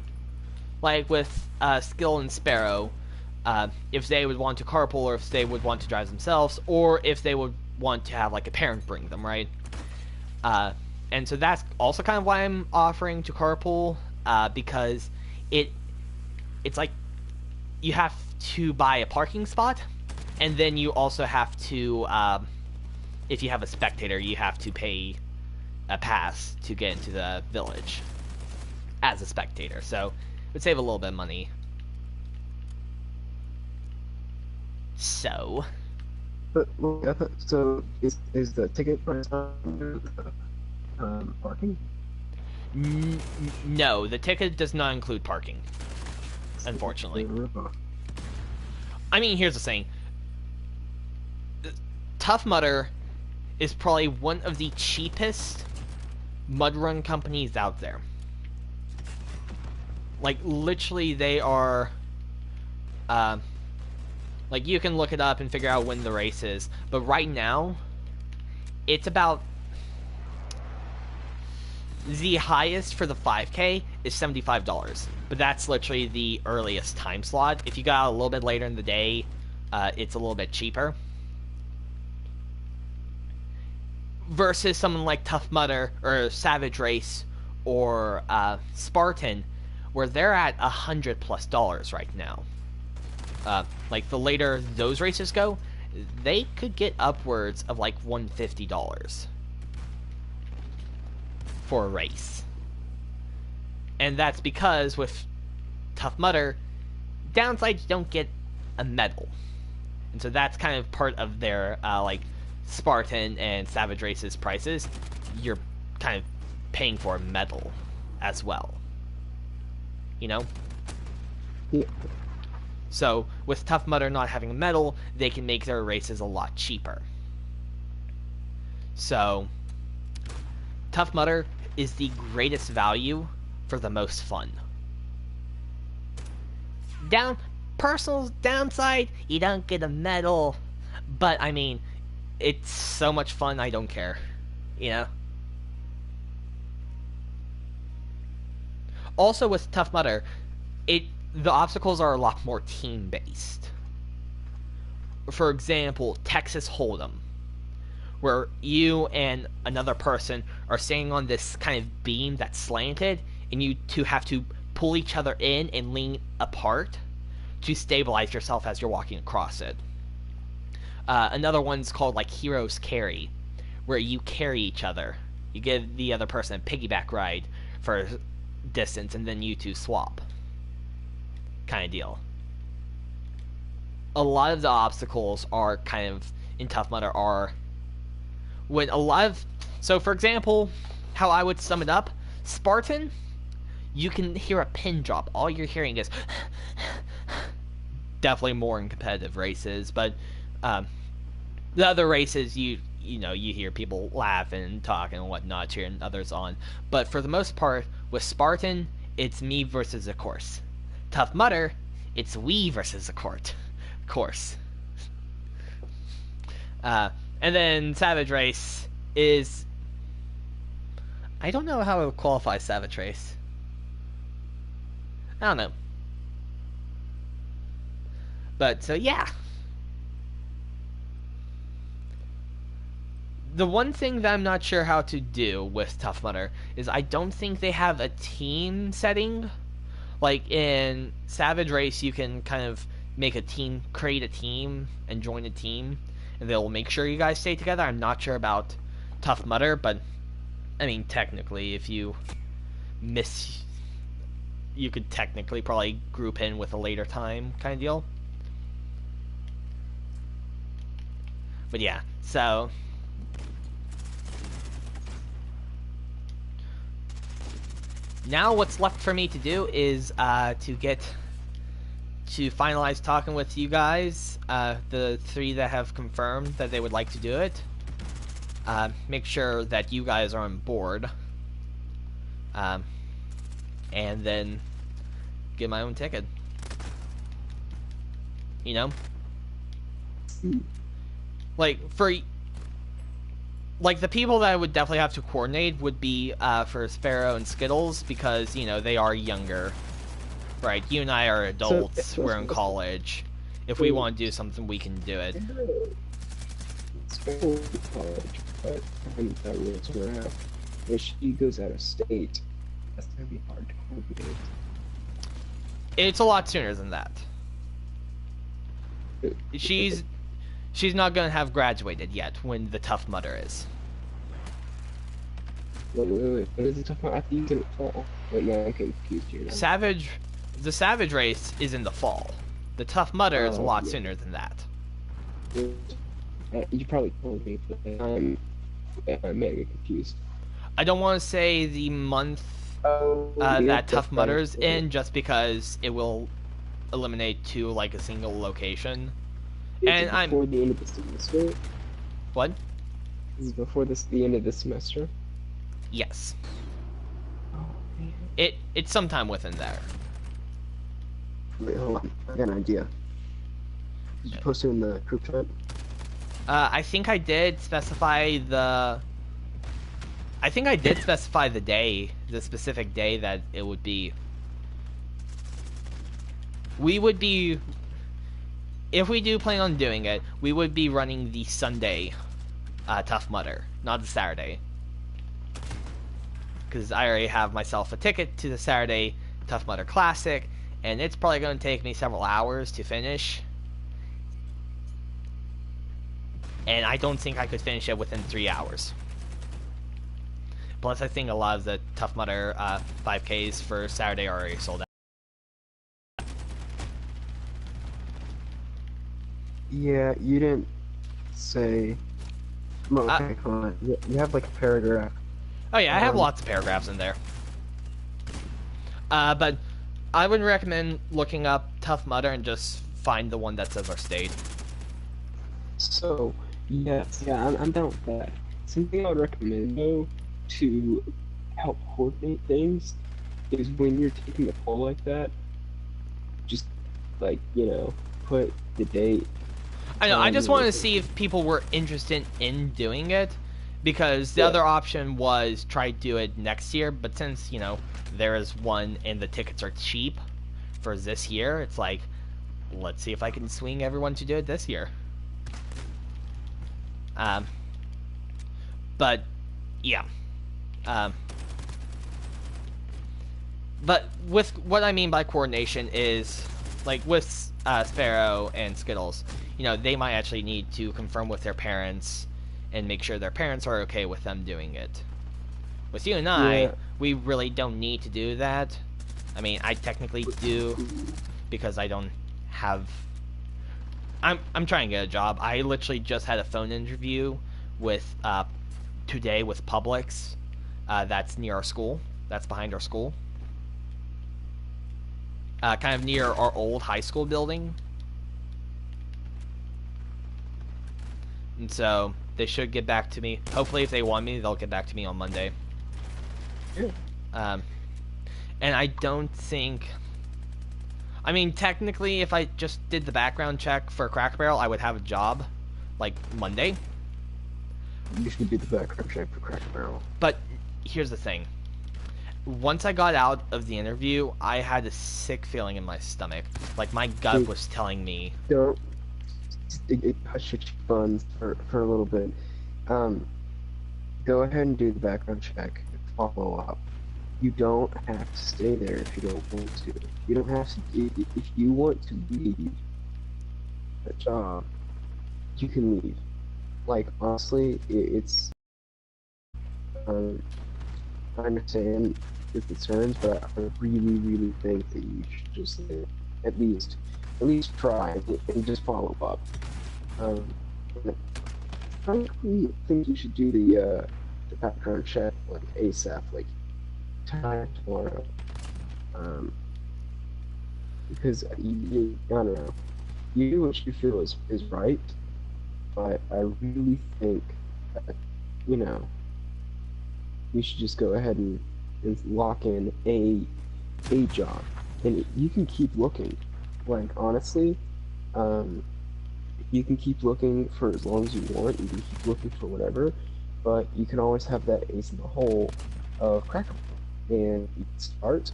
like with Skill and Sparrow, if they would want to carpool, or if they would want to drive themselves, or if they would want to have like a parent bring them, right? And so that's also kind of why I'm offering to carpool, because it's like you have to buy a parking spot, and then you also have to, if you have a spectator, you have to pay a pass to get into the village as a spectator. So it would save a little bit of money. So, But look, so is the ticket price parking? No, the ticket does not include parking, unfortunately. I mean, here's the thing. Tough Mudder is probably one of the cheapest mud run companies out there. Like, literally, they are... like, you can look it up and figure out when the race is. But right now, it's about... The highest for the 5K is $75. But that's literally the earliest time slot. If you got a little bit later in the day, it's a little bit cheaper. Versus someone like Tough Mudder, or Savage Race, or Spartan, where they're at $100+ right now. Like, the later those races go, they could get upwards of like $150 for a race. And that's because with Tough Mudder, downsides you don't get a medal. And so that's kind of part of their, like, Spartan and Savage Race's prices. You're kind of paying for a medal as well. You know? Yeah. So, with Tough Mudder not having a medal, they can make their races a lot cheaper. So, Tough Mudder is the greatest value for the most fun. Personal downside, you don't get a medal. But, I mean, it's so much fun, I don't care. You know? Also, with Tough Mudder, the obstacles are a lot more team-based. For example, Texas Hold'em, where you and another person are standing on this kind of beam that's slanted, and you two have to pull each other in and lean apart to stabilize yourself as you're walking across it. Another one's called like Heroes Carry, where you carry each other. You give the other person a piggyback ride for distance, and then you two swap. Kind of deal. A lot of the obstacles are kind of, in Tough Mudder, are when a lot of... So, for example, how I would sum it up, Spartan, you can hear a pin drop. All you're hearing is... Definitely more in competitive races, but the other races, you know, you hear people laugh and talk and whatnot, cheering others on. But for the most part, with Spartan it's me versus the course. Tough Mudder, it's we versus the course. And then Savage Race is... I don't know how it would qualify Savage Race. I don't know. But, so yeah. The one thing that I'm not sure how to do with Tough Mudder is I don't think they have a team setting. Like in Savage Race, you can kind of make a team, create a team, and join a team, and they'll make sure you guys stay together. I'm not sure about Tough Mudder, but I mean, technically, if you miss, you could technically probably group in with a later time kind of deal. But yeah, so now what's left for me to do is to finalize talking with you guys, the 3 that have confirmed that they would like to do it. Make sure that you guys are on board. And then get my own ticket. You know? Like, the people that I would definitely have to coordinate would be, for Sparrow and Skittles, because, you know, they are younger. Right, you and I are adults, we're in college. If we want to do something, we can do it. Sparrow college, but that rules were out. If she goes out of state, that's gonna be hard to coordinate. It's a lot sooner than that. She's not gonna have graduated yet when the Tough Mudder is. Wait. What is the Tough Mudder? I think it's in the fall. Wait, no, I'm confused here. The Savage Race is in the fall. The Tough Mudder is a lot sooner than that. You probably told me, but I'm mega confused. I don't want to say the month that Tough Mudder's in, just because it will eliminate to like a single location. And I'm before the end of the semester. What? Is it before the end of the semester? Yes. Oh man. It's sometime within there. Wait, hold on. I got an idea. Did you post it in the group chat? I think I did specify the... I think I did specify the day, the specific day that it would be. We would be... If we do plan on doing it, we would be running the Sunday Tough Mudder, not the Saturday. Because I already have myself a ticket to the Saturday Tough Mudder Classic, and it's probably going to take me several hours to finish. And I don't think I could finish it within 3 hours. Plus, I think a lot of the Tough Mudder 5Ks for Saturday are already sold out. Yeah, you didn't say... Well, okay, hold on. You have like a paragraph. Oh yeah, I have lots of paragraphs in there. But I would recommend looking up Tough Mudder and just find the one that says our state. So, yes, yeah, I'm down with that. Something I would recommend, though, to help coordinate things is when you're taking a poll like that, just, like, you know, put the date. I know, I just wanted to see if people were interested in doing it, because the other option was try to do it next year, but since, you know, there is one and the tickets are cheap for this year, it's like, let's see if I can swing everyone to do it this year. But, yeah. But with what I mean by coordination is, like, with Sparrow and Skittles, you know, they might actually need to confirm with their parents and make sure their parents are okay with them doing it. With you and I, we really don't need to do that. I mean, I technically do, because I don't have... I'm trying to get a job. I literally just had a phone interview with today with Publix. That's near our school. That's behind our school. Kind of near our old high school building. And so they should get back to me. Hopefully, if they want me, they'll get back to me on Monday. Yeah. and I don't think. I mean, technically, if I just did the background check for Cracker Barrel, I would have a job, like Monday. You should do the background check for Cracker Barrel. But here's the thing. Once I got out of the interview, I had a sick feeling in my stomach. Like my gut was telling me. Don't hush your buns for a little bit. Go ahead and do the background check. Follow up. You don't have to stay there if you don't want to. You don't have to. If you want to leave a job, you can leave. Like honestly, it's. I understand your concerns, but I really, really think that you should just at least try and just follow up. Frankly, I think you should do the background check like ASAP, like tonight, tomorrow. Because I don't know, you do what you feel is right, but I really think that, you know, you should just go ahead and lock in a job, and you can keep looking. Like honestly, you can keep looking for as long as you want. You can keep looking for whatever, but you can always have that ace in the hole of Cracker Barrel, and you can start,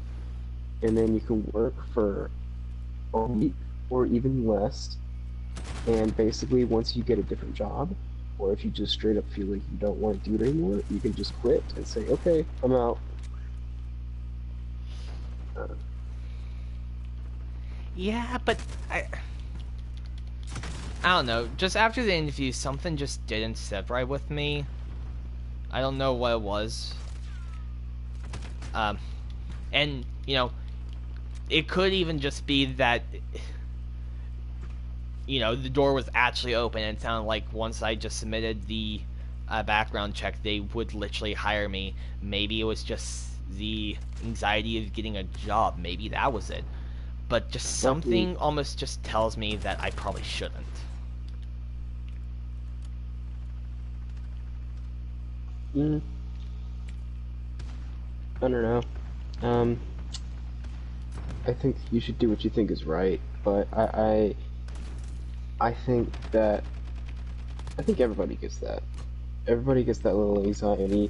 and then you can work for a week or even less, and basically once you get a different job, or if you just straight up feel like you don't want to do it anymore, you can just quit and say, okay, I'm out. Yeah, but I don't know. Just after the interview, something just didn't sit right with me. I don't know what it was. And you know, it could even just be that, you know, the door was actually open, and it sounded like once I just submitted the background check, they would literally hire me. Maybe it was just the anxiety of getting a job. Maybe that was it. But just something almost just tells me that I probably shouldn't. I don't know. I think you should do what you think is right, but I think that everybody gets that. Everybody gets that little anxiety,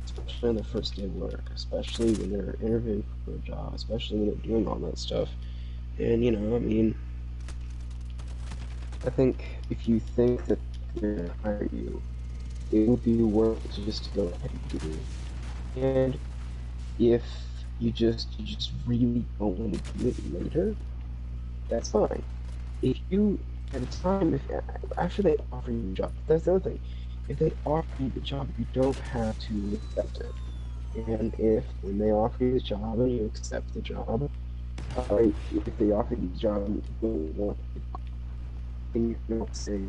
especially on their first day of work, especially when they're interviewing for a job, especially when they're doing all that stuff. And you know, I mean, I think if you think that they're gonna hire you, it would be worth it to just go ahead and do it. And if you just really don't want to do it later, that's fine. If you at a time, if after they offer you a job, that's the other thing. If they offer you the job, you don't have to accept it. And if when they offer you the job and you accept the job, if they offer you the job and you don't want it, then you can say,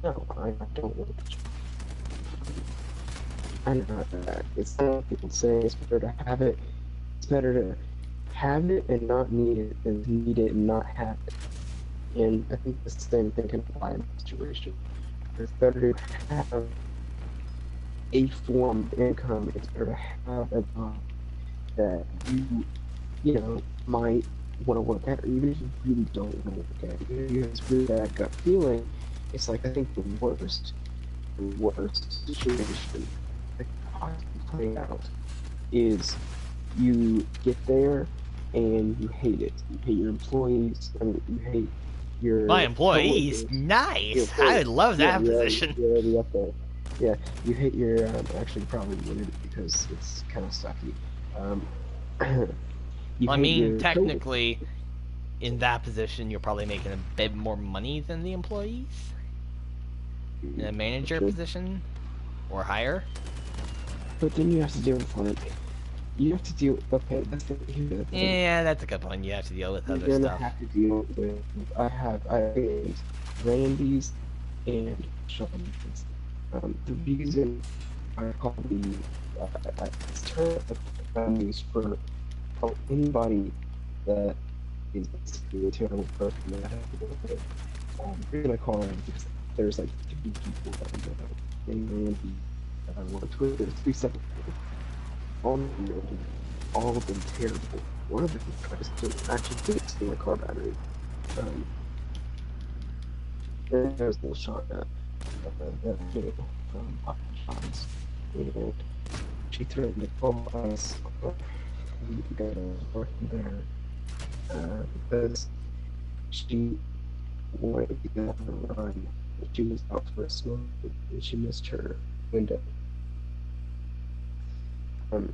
no, I don't want the job. I know that. It's not what people say. It's better to have it. It's better to have it and not need it than need it and not have it. And I think the same thing can apply in this situation. It's better to have a form of income. It's better to have a job that you know, might want to work at, or even if you really don't want to work at, even if you have this really bad gut feeling. It's like, I think the worst situation that could possibly play out is you get there and you hate it. You hate your employees. I mean, you hate my employees. Nice. I would love that position. You're already up there. Yeah, you hate your. Actually, probably wouldn't, because it's kind of sucky. I mean, technically, in that position, you're probably making a bit more money than the employees. In a manager position, or higher. But then you have to deal with you have to deal. Okay, that's the thing. Yeah, that's a good point. You have to deal with other You're gonna stuff. have to deal with. I have Randy's and Sean's. The reason I call the term of use for anybody that is basically a terrible person that I have to deal with. The reason I call it because there's like 3 people that I know. And Randy that I worked with. There's 3 separate people. All all of them terrible. One of them tries to actually did steal a car battery. Then there was a little shotgun that came from Papa John's, and she threatened to call us because I was working there because she wanted to get up and run. She was out for a smoke and she missed her window. The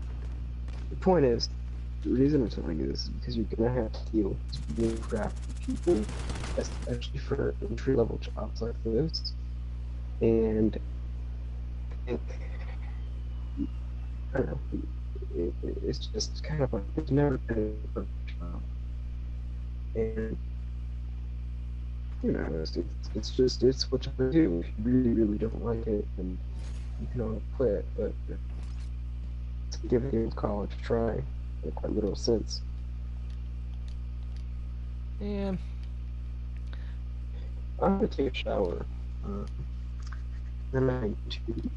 point is, the reason I'm telling you this is because you're gonna have to deal with really crafty people, especially for entry-level jobs like this. And I don't know, it's just kind of like it's never been a perfect job, and you know, it's what you do. If you really don't like it, then you can always quit. But give it college a try, in a quite literal sense. Yeah. I'm gonna take a shower. Then I need to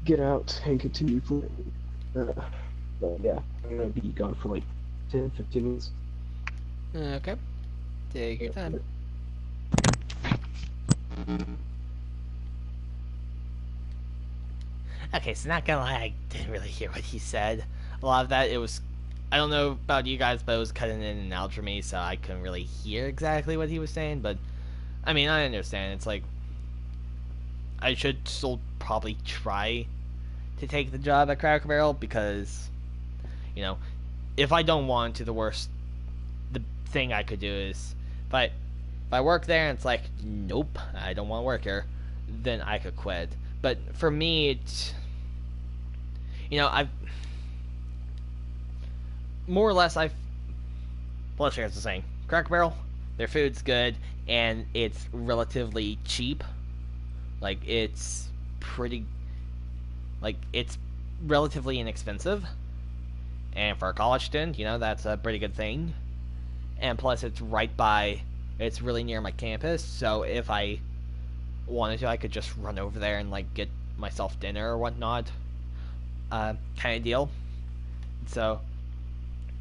get out and continue playing. But yeah, I'm gonna be gone for like 10-15 minutes. Okay. Take your time. Okay, so not gonna lie, I didn't really hear what he said. A lot of that, it was... I don't know about you guys, but it was cutting in and out for me, so I couldn't really hear exactly what he was saying, but... I mean, I understand. It's like... I should still probably try to take the job at Cracker Barrel, because... You know, if I don't want to, the thing I could do is... If I work there and it's like, nope, I don't want to work here, then I could quit. But for me, it's... You know, more or less, well, let's hear the saying. Cracker Barrel, their food's good, and it's relatively cheap. Like, it's pretty... Like, it's relatively inexpensive. And for a college student, you know, that's a pretty good thing. And plus, it's right by... It's really near my campus, so if I wanted to, I could just run over there and, like, get myself dinner or whatnot. Kind of deal. So,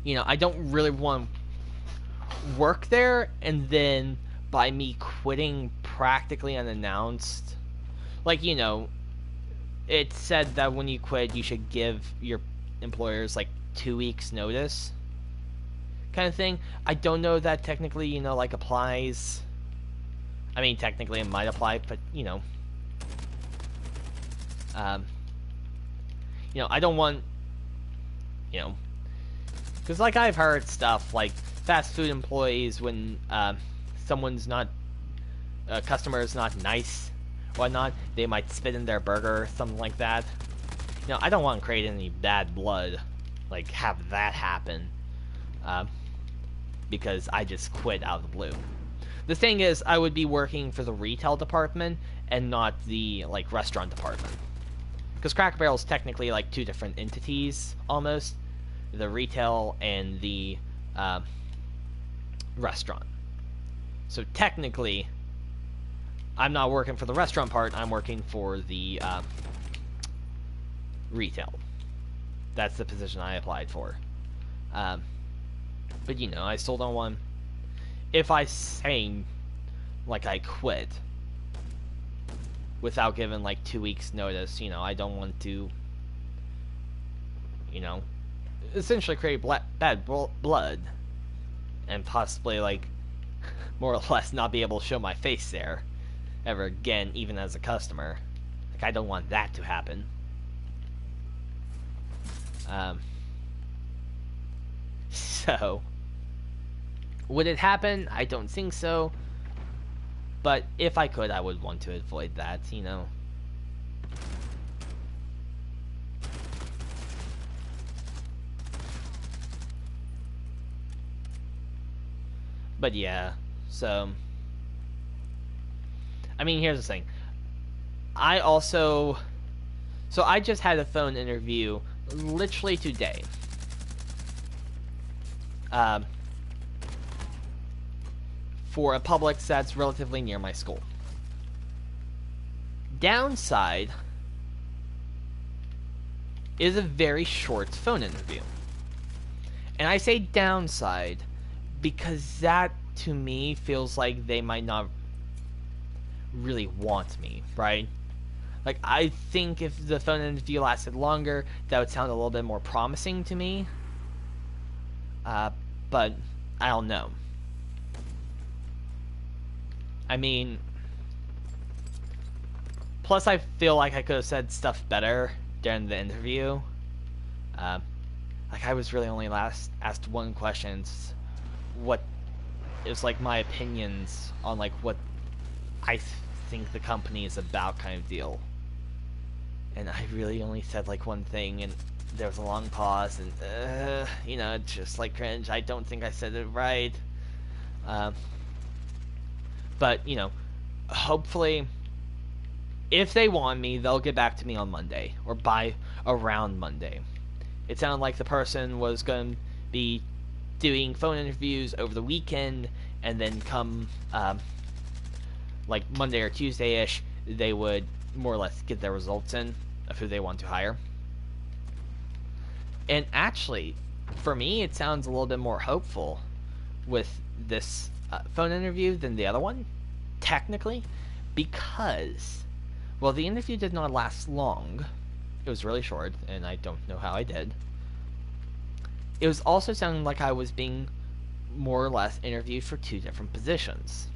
you know, I don't really want to work there, and then by me quitting practically unannounced, like, you know, it said that when you quit, you should give your employers, like, 2 weeks notice, kind of thing. I don't know if that technically, you know, like, applies. I mean, technically it might apply, but, you know, I don't want, you know, because, like, I've heard stuff, like, fast food employees, when, someone's not, a customer is not nice, whatnot, they might spit in their burger, or something like that. You know, I don't want to create any bad blood, like, have that happen, because I just quit out of the blue. The thing is, I would be working for the retail department, and not the, like, restaurant department. Because Cracker Barrel is technically, like, two different entities, almost. The retail and the restaurant. So technically, I'm not working for the restaurant part, I'm working for the retail. That's the position I applied for. But, you know, I still don't want... If I say, like, I quit without giving, like, 2 weeks notice, you know, I don't want to, you know, essentially create bad blood, and possibly, like, more or less not be able to show my face there ever again, even as a customer. Like, I don't want that to happen. So, would it happen? I don't think so. But if I could, I would want to avoid that, you know. But yeah, so... I mean, here's the thing. I also... So I just had a phone interview literally today. For a Publix that's relatively near my school. Downside is a very short phone interview. And I say downside because that, to me, feels like they might not really want me, right? Like, I think if the phone interview lasted longer, that would sound a little bit more promising to me. But I don't know. I mean, plus I feel like I could have said stuff better during the interview. Like, I was really only asked one question. What it was like my opinions on like what I think the company is about, kind of deal. And I really only said like one thing, and there was a long pause, and you know, just like cringe. I don't think I said it right. But you know, hopefully, if they want me, they'll get back to me on Monday or by around Monday. It sounded like the person was going to be doing phone interviews over the weekend, and then come like Monday or Tuesday-ish, they would more or less get their results in of who they want to hire. And actually, for me, it sounds a little bit more hopeful with this phone interview than the other one, technically, because, well, the interview did not last long. It was really short, and I don't know how I did. It was also sounding like I was being more or less interviewed for 2 different positions.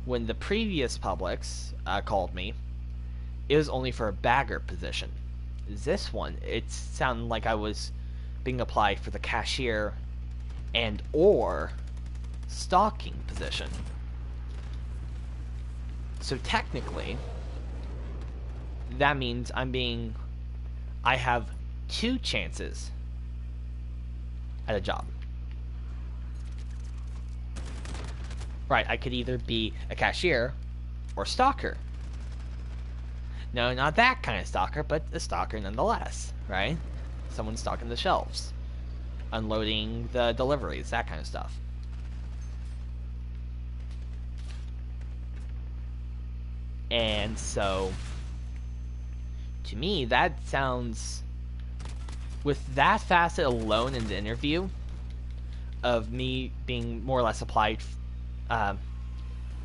When the previous Publix called me, it was only for a bagger position. This one, it sounded like I was being applied for the cashier and or stocking position. So technically, that means I have 2 chances at a job. Right, I could either be a cashier or stalker. No, not that kind of stalker, but a stalker nonetheless, right? Someone stocking the shelves, unloading the deliveries, that kind of stuff. And so, to me, that sounds, with that facet alone in the interview, of me being more or less applied,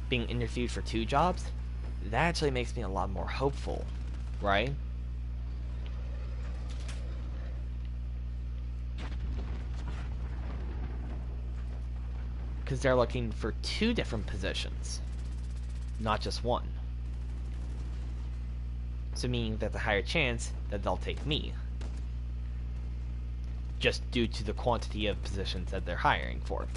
being interviewed for 2 jobs, that actually makes me a lot more hopeful, right? Because they're looking for 2 different positions, not just one. So meaning that the higher chance that they'll take me, just due to the quantity of positions that they're hiring for.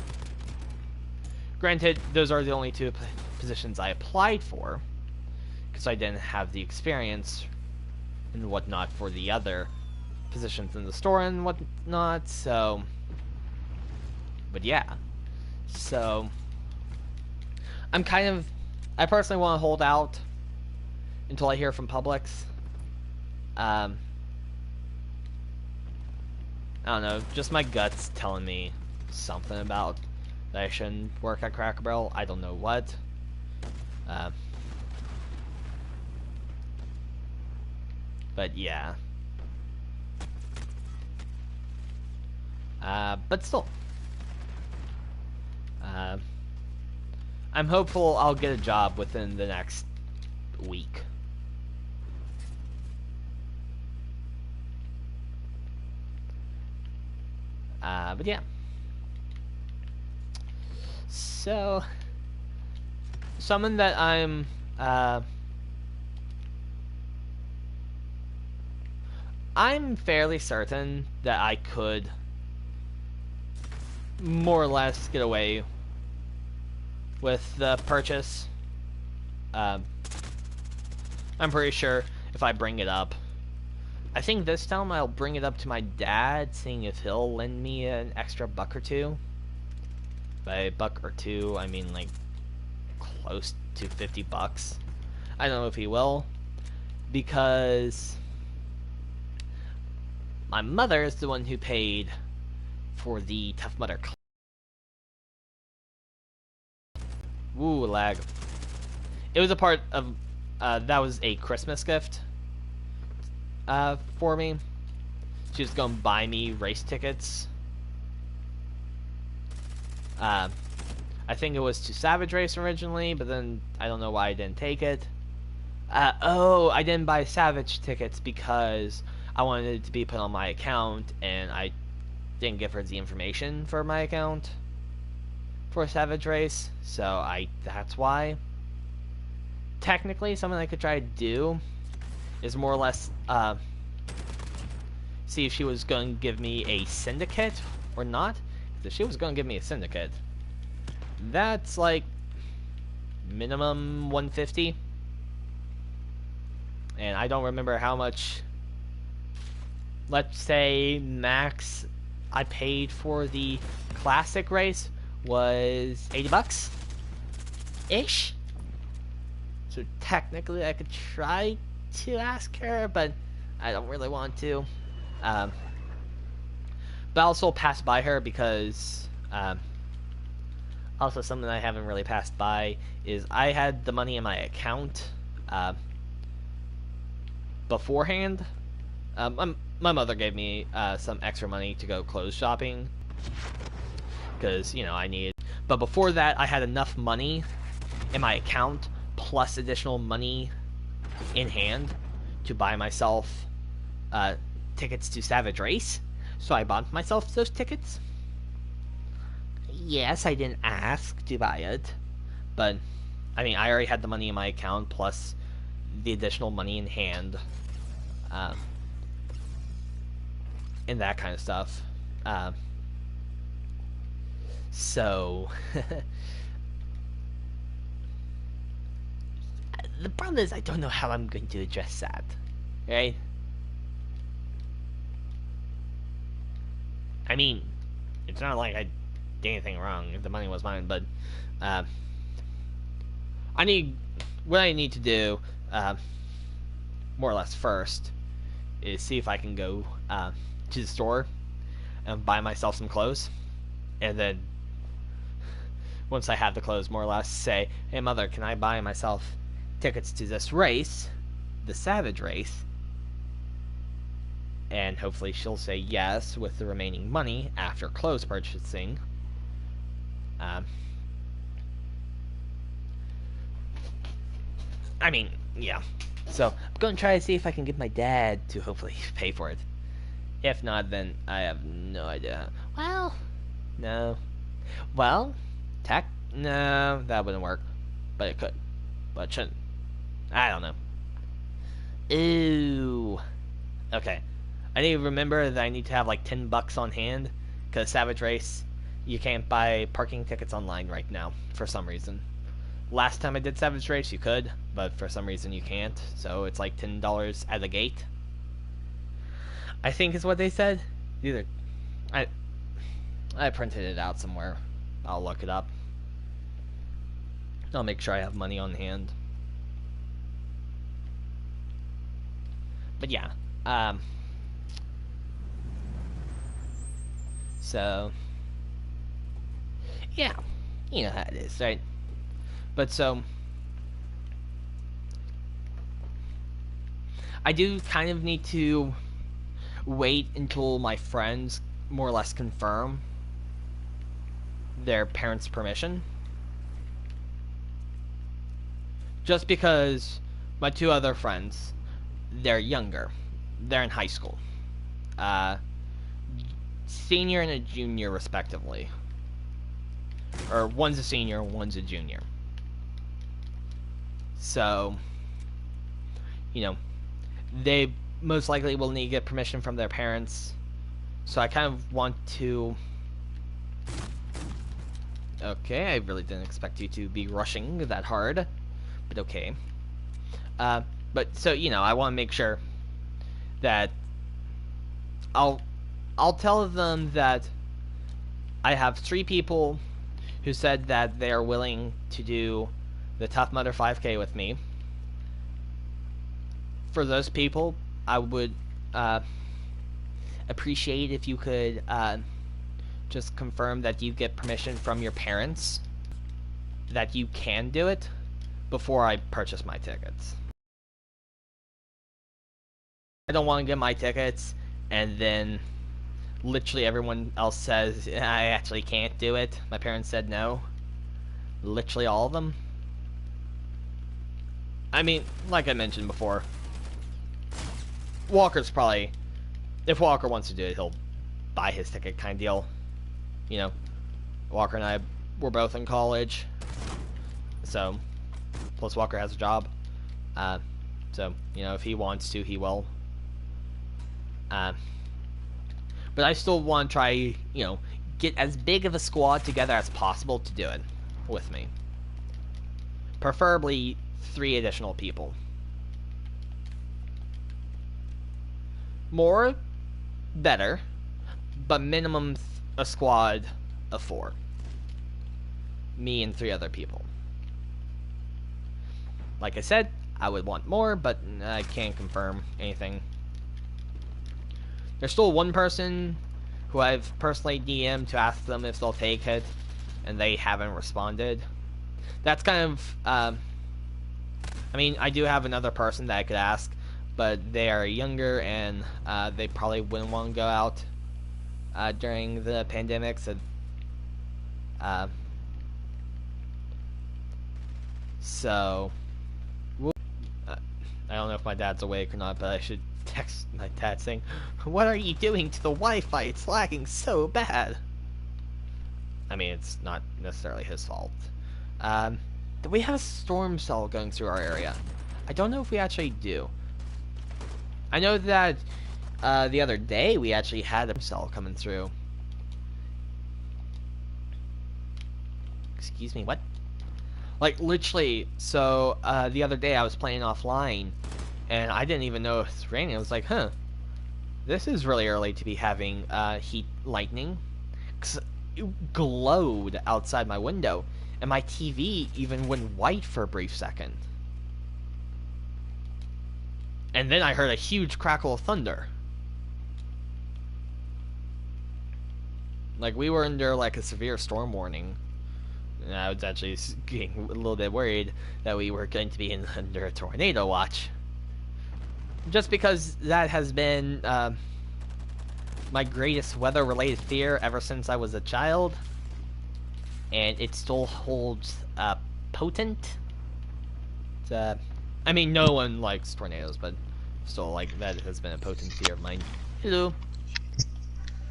Granted, those are the only 2 positions I applied for, because I didn't have the experience and whatnot for the other positions in the store and whatnot, so... But yeah. So... I personally want to hold out until I hear from Publix. I don't know, just my gut's telling me something about that I shouldn't work at Cracker Barrel. I don't know what. But yeah. But still. I'm hopeful I'll get a job within the next week. But yeah. So, someone that I'm fairly certain that I could more or less get away with the purchase. I'm pretty sure if I bring it up, I think this time I'll bring it up to my dad, seeing if he'll lend me an extra $1 or 2. By $1 or 2, I mean like close to $50. I don't know if he will, because my mother is the one who paid for the Tough Mudder. Woo, lag. It was a part of, that was a Christmas gift for me. She was going to buy me race tickets Uh, I think it was to Savage Race originally, but then I don't know why I didn't take it. Oh, I didn't buy Savage tickets because I wanted it to be put on my account, and I didn't give her the information for my account for Savage Race, so that's why. Technically, something I could try to do is more or less see if she was going to give me a syndicate or not. If she was going to give me a syndicate, that's like minimum 150. And I don't remember how much, let's say, max I paid for the classic race was 80 bucks ish. So technically I could try to ask her, but I don't really want to. But I'll still pass by her because also something I haven't really passed by is I had the money in my account beforehand. My mother gave me some extra money to go clothes shopping because, you know, I needed. But before that, I had enough money in my account plus additional money in hand to buy myself tickets to Savage Race. So I bought myself those tickets. Yes, I didn't ask to buy it, but I mean, I already had the money in my account plus the additional money in hand, and that kind of stuff. So the problem is I don't know how I'm going to address that, right? I mean, it's not like I did anything wrong if the money was mine, but what I need to do, more or less first, is see if I can go to the store and buy myself some clothes, and then once I have the clothes, more or less say, hey mother, can I buy myself tickets to this race, the Savage Race? And hopefully she'll say yes with the remaining money after clothes purchasing. I mean, yeah. So I'm going to try to see if I can get my dad to hopefully pay for it. If not, then I have no idea. Well, no. Well, no, that wouldn't work. But it could. But it shouldn't. I don't know. Ooh. Okay. I need to remember that I need to have like 10 bucks on hand. Because Savage Race, you can't buy parking tickets online right now. For some reason. Last time I did Savage Race, you could. But for some reason you can't. So it's like $10 at the gate. I think is what they said. Either I printed it out somewhere. I'll look it up. I'll make sure I have money on hand. But yeah, so yeah, you know how it is, right? But so I do kind of need to wait until my friends more or less confirm their parents' permission. Just because my two other friends, they're younger. They're in high school. Senior and a junior, respectively. Or one's a senior, one's a junior. So, you know, they most likely will need to get permission from their parents. So I kind of want to... Okay, I really didn't expect you to be rushing that hard. But okay. But so, you know, I want to make sure that I'll tell them that I have 3 people who said that they are willing to do the Tough Mudder 5K with me. For those people, I would appreciate if you could just confirm that you get permission from your parents that you can do it before I purchase my tickets. I don't want to get my tickets and then Literally everyone else says I actually can't do it. My parents said no. Literally all of them. I mean, like I mentioned before, Walker's probably, if Walker wants to do it, he'll buy his ticket kind of deal. You know, Walker and I were both in college, so, plus Walker has a job. So, you know, if he wants to, he will. But I still want to try, you know, get as big of a squad together as possible to do it with me. Preferably 3 additional people. More, better, but minimum a squad of 4. Me and 3 other people. Like I said, I would want more, but I can't confirm anything. There's still one person who I've personally DM'd to ask them if they'll take it, and they haven't responded. That's kind of, I mean, I do have another person that I could ask, but they are younger, and they probably wouldn't want to go out during the pandemic, so, I don't know if my dad's awake or not, but I should text my dad saying, "What are you doing to the Wi-Fi? It's lagging so bad." I mean, it's not necessarily his fault. Do we have a storm cell going through our area? I don't know if we actually do. I know that the other day we actually had a cell coming through. Excuse me, what? Like, literally, so, the other day I was playing offline, and I didn't even know it was raining. I was like, huh, this is really early to be having, heat lightning. 'Cause it glowed outside my window, and my TV even went white for a brief second. And then I heard a huge crackle of thunder. Like, we were under, like, a severe storm warning. And I was actually getting a little bit worried that we were going to be under a tornado watch. Just because that has been my greatest weather-related fear ever since I was a child. And it still holds potent. I mean, no one likes tornadoes, but still, like, that has been a potent fear of mine. Hello.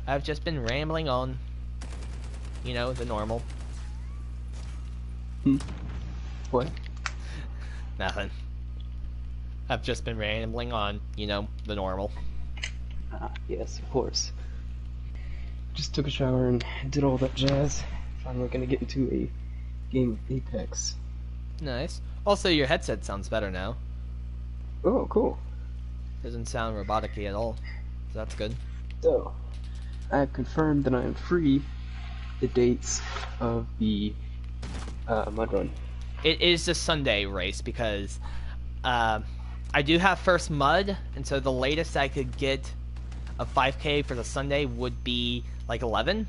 I've just been rambling on. You know, the normal. What? Nothing. I've just been rambling on, you know, the normal. Yes, of course. Just took a shower and did all that jazz. Finally gonna get into a game of Apex. Nice. Also, your headset sounds better now. Oh, cool. Doesn't sound robotic-y at all. So that's good. So, I have confirmed that I am free the dates of the mud run. It is the Sunday race because I do have first mud, and so the latest I could get a 5K for the Sunday would be like 11.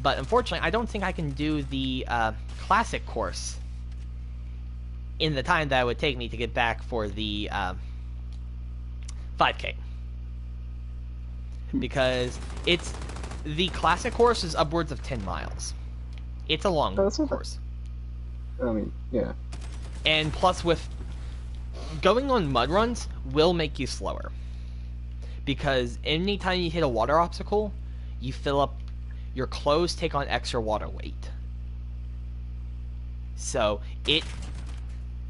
But unfortunately, I don't think I can do the classic course in the time that it would take me to get back for the 5K. Because the classic course is upwards of 10 miles. It's a long course. I mean, yeah. And plus, with going on mud runs will make you slower. Because anytime you hit a water obstacle, you fill up, your clothes take on extra water weight. So,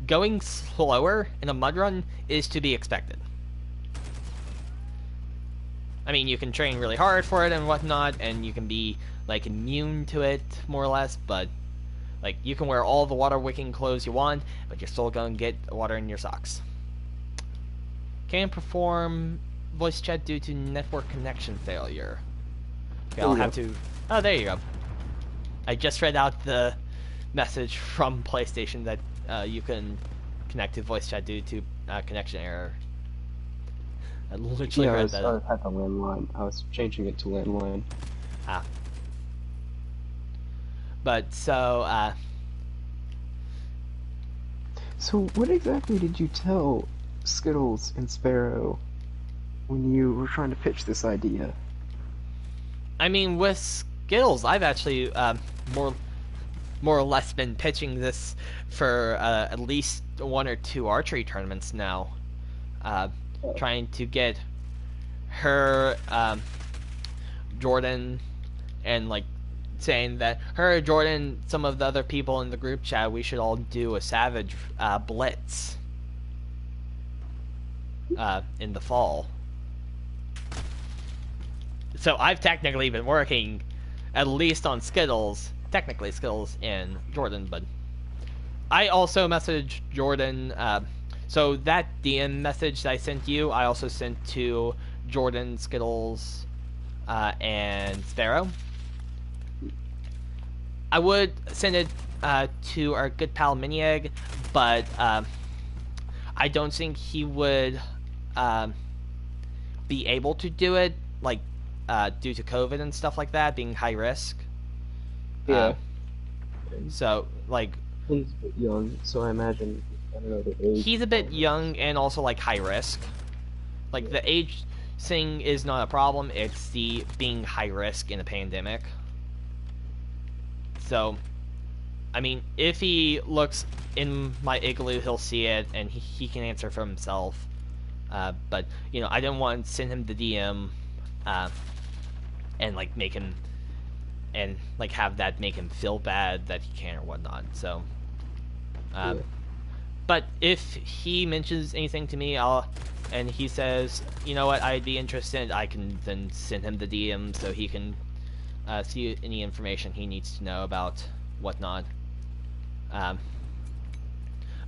going slower in a mud run is to be expected. I mean, you can train really hard for it and whatnot, and you can be, like, immune to it, more or less, but, like, you can wear all the water-wicking clothes you want, but you're still going to get water in your socks. Can't perform voice chat due to network connection failure. Okay, I'll have to... Oh, there you go. I just read out the message from PlayStation that you can connect to voice chat due to connection error. I literally read that. I had the landline. I was changing it to landline. Ah. But, so, So, what exactly did you tell Skittles and Sparrow when you were trying to pitch this idea? I mean, with skills, I've actually more more or less been pitching this for at least one or two archery tournaments now, uh, trying to get her, Jordan, and like saying that her, Jordan, some of the other people in the group chat, we should all do a Savage blitz in the fall. So I've technically been working at least on Skittles, technically Skittles and Jordan, but I also messaged Jordan. So that DM message that I sent you, I also sent to Jordan, Skittles, and Sparrow. I would send it to our good pal Miniegg, but I don't think he would be able to do it, like due to COVID and stuff like that, being high risk. Yeah. So like He's a bit young, so I imagine, I don't know the age. he's a bit young and also like high risk. Like the age thing is not a problem. It's the being high risk in a pandemic. So, I mean, if he looks in my igloo, he'll see it and he can answer for himself. But you know, I didn't want to send him the DM, and like make him, and like have that make him feel bad that he can't or whatnot. So, Yeah. but if he mentions anything to me, and he says, you know what, I'd be interested, I can then send him the DM so he can see any information he needs to know about whatnot.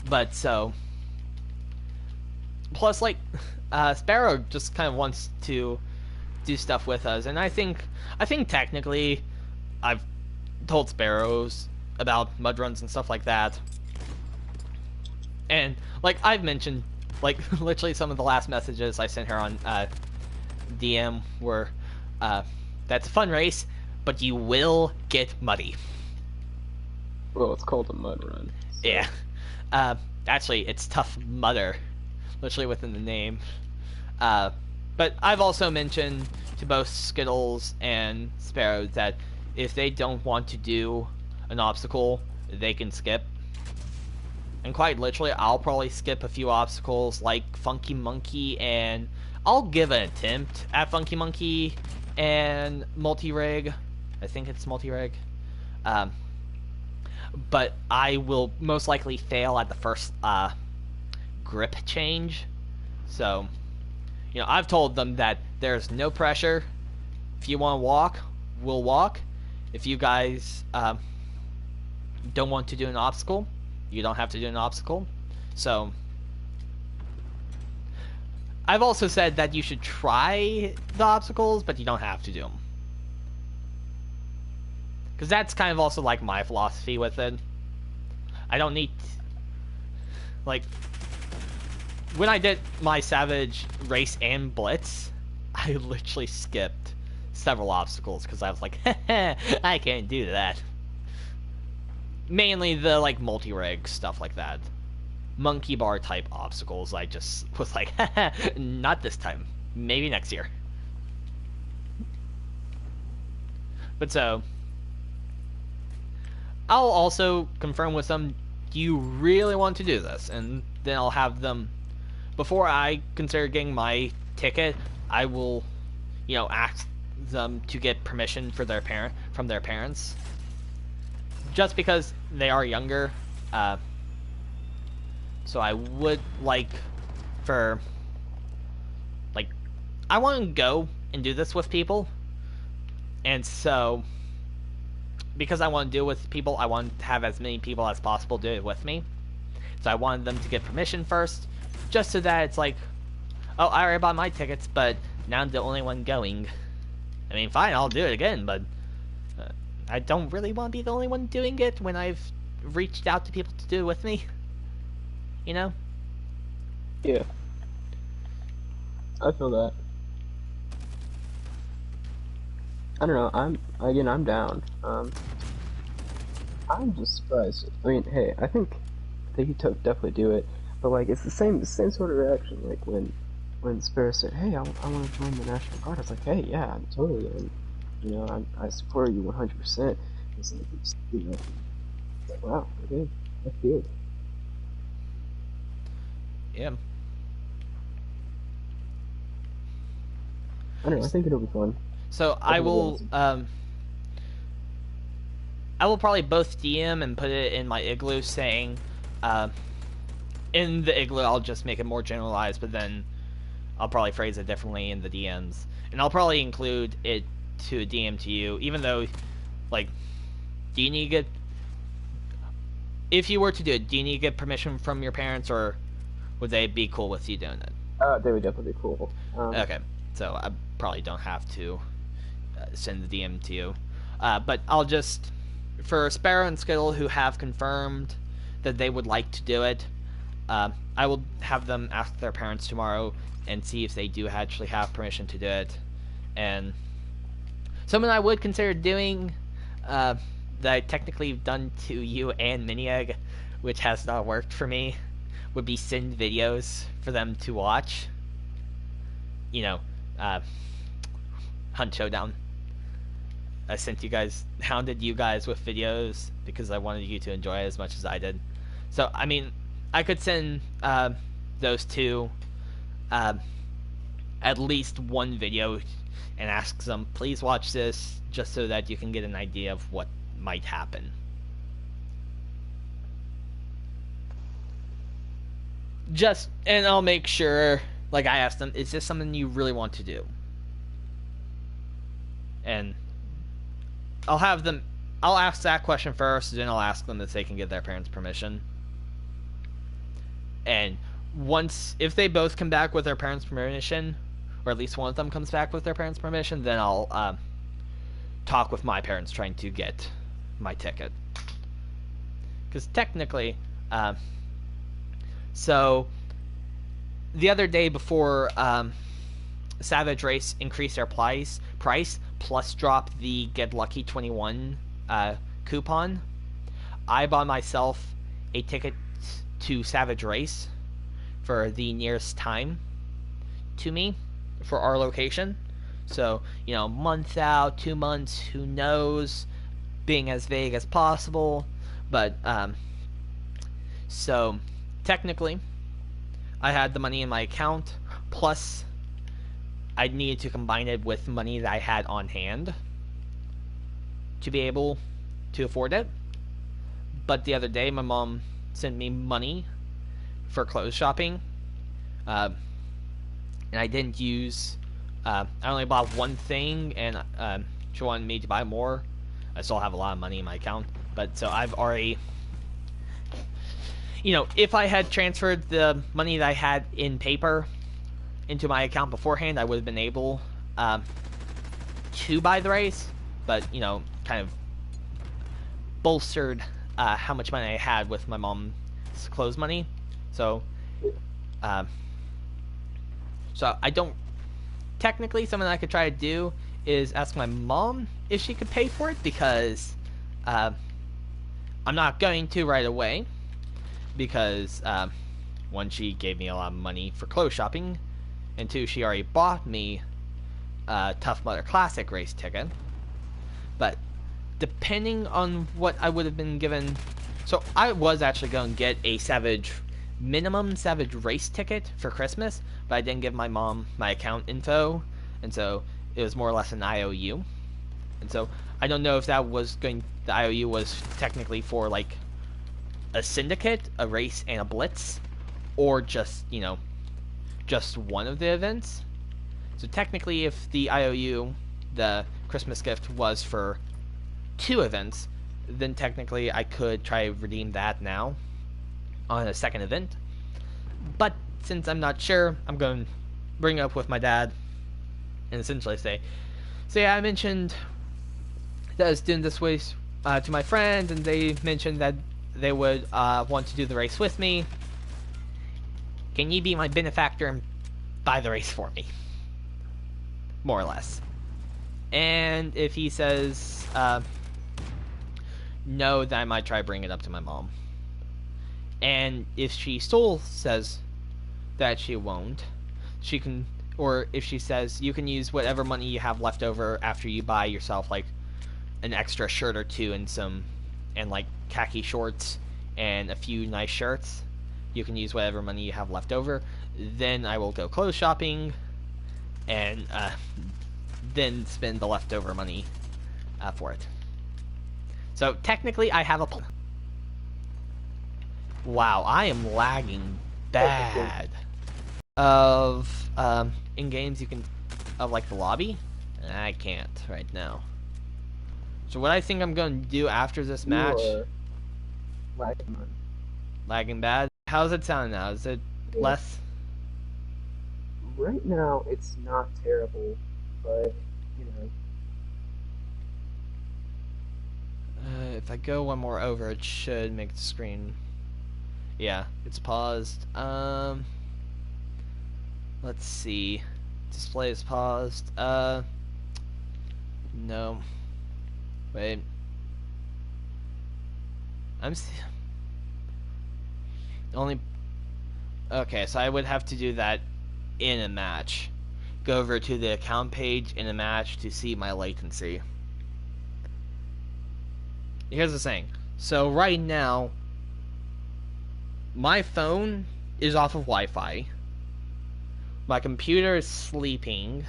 But so, plus like, Sparrow just kind of wants to do stuff with us, and I think technically, I've told Sparrows about mud runs and stuff like that. And like I've mentioned, like literally some of the last messages I sent her on DM were, "That's a fun race, but you will get muddy." Well, it's called a mud run. So. Yeah. Actually, it's Tough Mudder, literally within the name. But I've also mentioned to both Skittles and Sparrow that if they don't want to do an obstacle, they can skip. And quite literally, I'll probably skip a few obstacles like Funky Monkey, and I'll give an attempt at Funky Monkey and Multi-Rig. I think it's Multi-Rig. But I will most likely fail at the first grip change. So, you know, I've told them that there's no pressure. If you want to walk, we'll walk. If you guys don't want to do an obstacle, you don't have to do an obstacle. So, I've also said that you should try the obstacles, but you don't have to do them. Because that's kind of also like my philosophy with it. I don't need... Like, when I did my Savage race and Blitz, I literally skipped several obstacles because I was like, I can't do that. Mainly the, like, multi-rig stuff like that. Monkey bar type obstacles, I just was like, not this time. Maybe next year. But so... I'll also confirm with them, do you really want to do this? And then I'll have them, before I consider getting my ticket, I will, you know, ask them to get permission for from their parents. Just because they are younger. So I would like for, like, I want to go and do this with people. And so... because I want to do it with people, I want to have as many people as possible do it with me. So I wanted them to get permission first, just so that it's like, oh, I already bought my tickets, but now I'm the only one going. I mean, fine, I'll do it again, but I don't really want to be the only one doing it when I've reached out to people to do it with me. You know? Yeah. I feel that. I don't know, I'm down. I'm just surprised. I mean, hey, I think you definitely do it, but like, it's the same sort of reaction, like when Sparrow said, hey, I want to join the National Guard. I was like, hey, yeah, I'm totally in. You know, I support you 100%. It's like, it's like, wow, okay, that's good. Yeah. I don't know. I think it'll be fun. So I think it'll be awesome. I will probably both DM and put it in my igloo saying, uh, in the igloo I'll just make it more generalized, but then I'll probably phrase it differently in the DMs, and I'll probably include it to a DM to you, even though, like, do you need to get, if you were to do it, do you need to get permission from your parents, or would they be cool with you doing it? They would definitely be cool. Okay, so I probably don't have to send the DM to you, but I'll just, for Sparrow and Skittle who have confirmed that they would like to do it, I will have them ask their parents tomorrow and see if they do actually have permission to do it. And something I would consider doing, that I technically have done to you and Minieg, which has not worked for me, would be send videos for them to watch. You know, Hunt Showdown. I hounded you guys with videos because I wanted you to enjoy it as much as I did. So, I mean, I could send those two at least one video and ask them, please watch this, just so that you can get an idea of what might happen. And I'll make sure, like, I asked them, is this something you really want to do? And I'll ask that question first, then I'll ask them if they can get their parents' permission. And if they both come back with their parents' permission, or at least one of them comes back with their parents' permission, then I'll talk with my parents trying to get my ticket. Because technically, so the other day before Savage Race increased their price, plus dropped the Get Lucky 21 coupon, I bought myself a ticket to Savage Race for the nearest time to me for our location. So, month out, 2 months, who knows, being as vague as possible. But, so, technically, I had the money in my account, plus I needed to combine it with money that I had on hand to be able to afford it. But the other day, my mom sent me money for clothes shopping, and I didn't use, I only bought one thing, and she wanted me to buy more. I still have a lot of money in my account, but so I've already, if I had transferred the money that I had in paper into my account beforehand, I would have been able to buy the race, but, kind of bolstered how much money I had with my mom's clothes money. So, I don't, technically, something I could try to do is ask my mom if she could pay for it, because I'm not going to right away, because one, she gave me a lot of money for clothes shopping, and two, she already bought me a Tough Mudder Classic race ticket. But depending on what I would have been given, so I was actually going to get a minimum Savage Race ticket for Christmas, but I didn't give my mom my account info, and so it was more or less an IOU. And so I don't know if the IOU was technically for like a syndicate, a race, and a blitz, or just, just one of the events. So technically, if the IOU, the Christmas gift, was for 2 events, then technically I could try to redeem that now on a second event. But since I'm not sure, I'm going to bring it up with my dad and essentially say, so yeah, I mentioned that I was doing this race to my friends, and they mentioned that they would want to do the race with me. Can you be my benefactor and buy the race for me? More or less. And if he says no, then I might try to bring it up to my mom. And if she still says that she won't, she can or if she says you can use whatever money you have left over after you buy yourself like an extra shirt or two and like khaki shorts and a few nice shirts, you can use whatever money you have left over. Then I will go clothes shopping and then spend the leftover money for it. So technically I have a plan. Wow, I am lagging bad. Of in games you can of like the lobby, I can't right now. So what I think I'm going to do after this match, lagging bad. How's it sound now? Is it less? Right now it's not terrible, but you know. If I go one more over, it should make the screen. Yeah, it's paused. Let's see. Display is paused. No. Wait. Only. Okay, so I would have to do that in a match. Go over to the account page in a match to see my latency. Here's the thing. So right now, my phone is off of Wi-Fi. My computer is sleeping.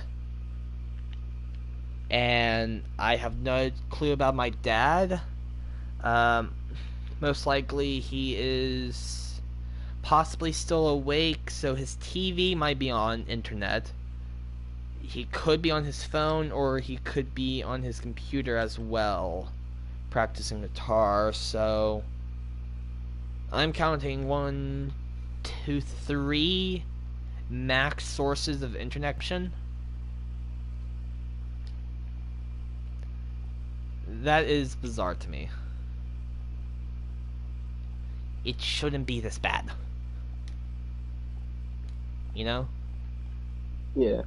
And I have no clue about my dad. Most likely he is possibly still awake, so his TV might be on internet. He could be on his phone, or he could be on his computer as well, practicing guitar. So I'm counting 1, 2, 3 max sources of internet connection. That is bizarre to me. It shouldn't be this bad. You know? Yeah.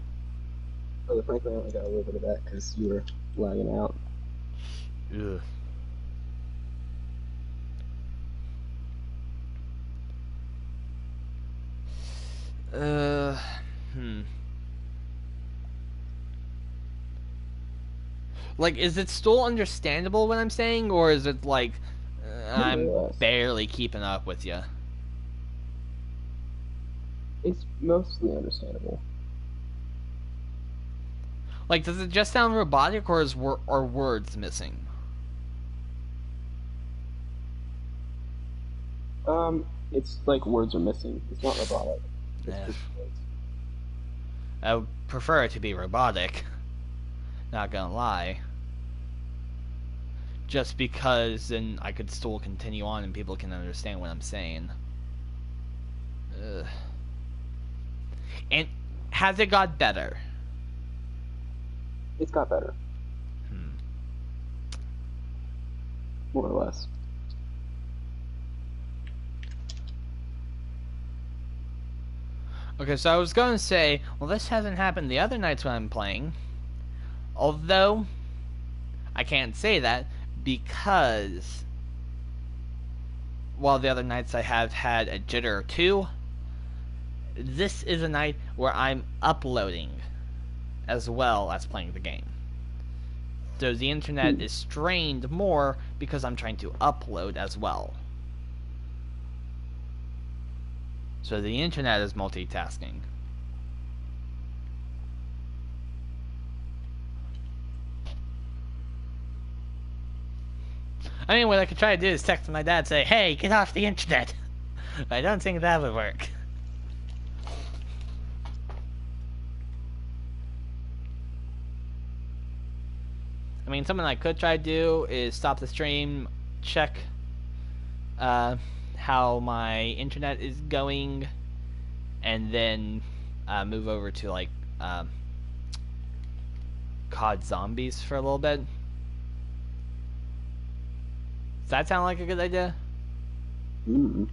Well, frankly, I only got a little bit of that because you were lagging out. Ugh. Like, is it still understandable what I'm saying, or is it like I'm barely keeping up with you? It's mostly understandable. Like, does it just sound robotic, or are words missing? It's like words are missing. It's not robotic. Yeah. I would prefer it to be robotic. Not gonna lie. Just because then I could still continue on and people can understand what I'm saying. Ugh. And has it got better? It's got better. More or less. Okay, so I was going to say, well, this hasn't happened the other nights when I'm playing. Although, I can't say that because while the other nights I have had a jitter or two, this is a night where I'm uploading as well as playing the game. So the internet is strained more because I'm trying to upload as well. So the internet is multitasking. I mean, what I could try to do is text my dad and say, hey, get off the internet. But I don't think that would work. I mean, something I could try to do is stop the stream, check how my internet is going, and then move over to like COD Zombies for a little bit. Does that sound like a good idea? I don't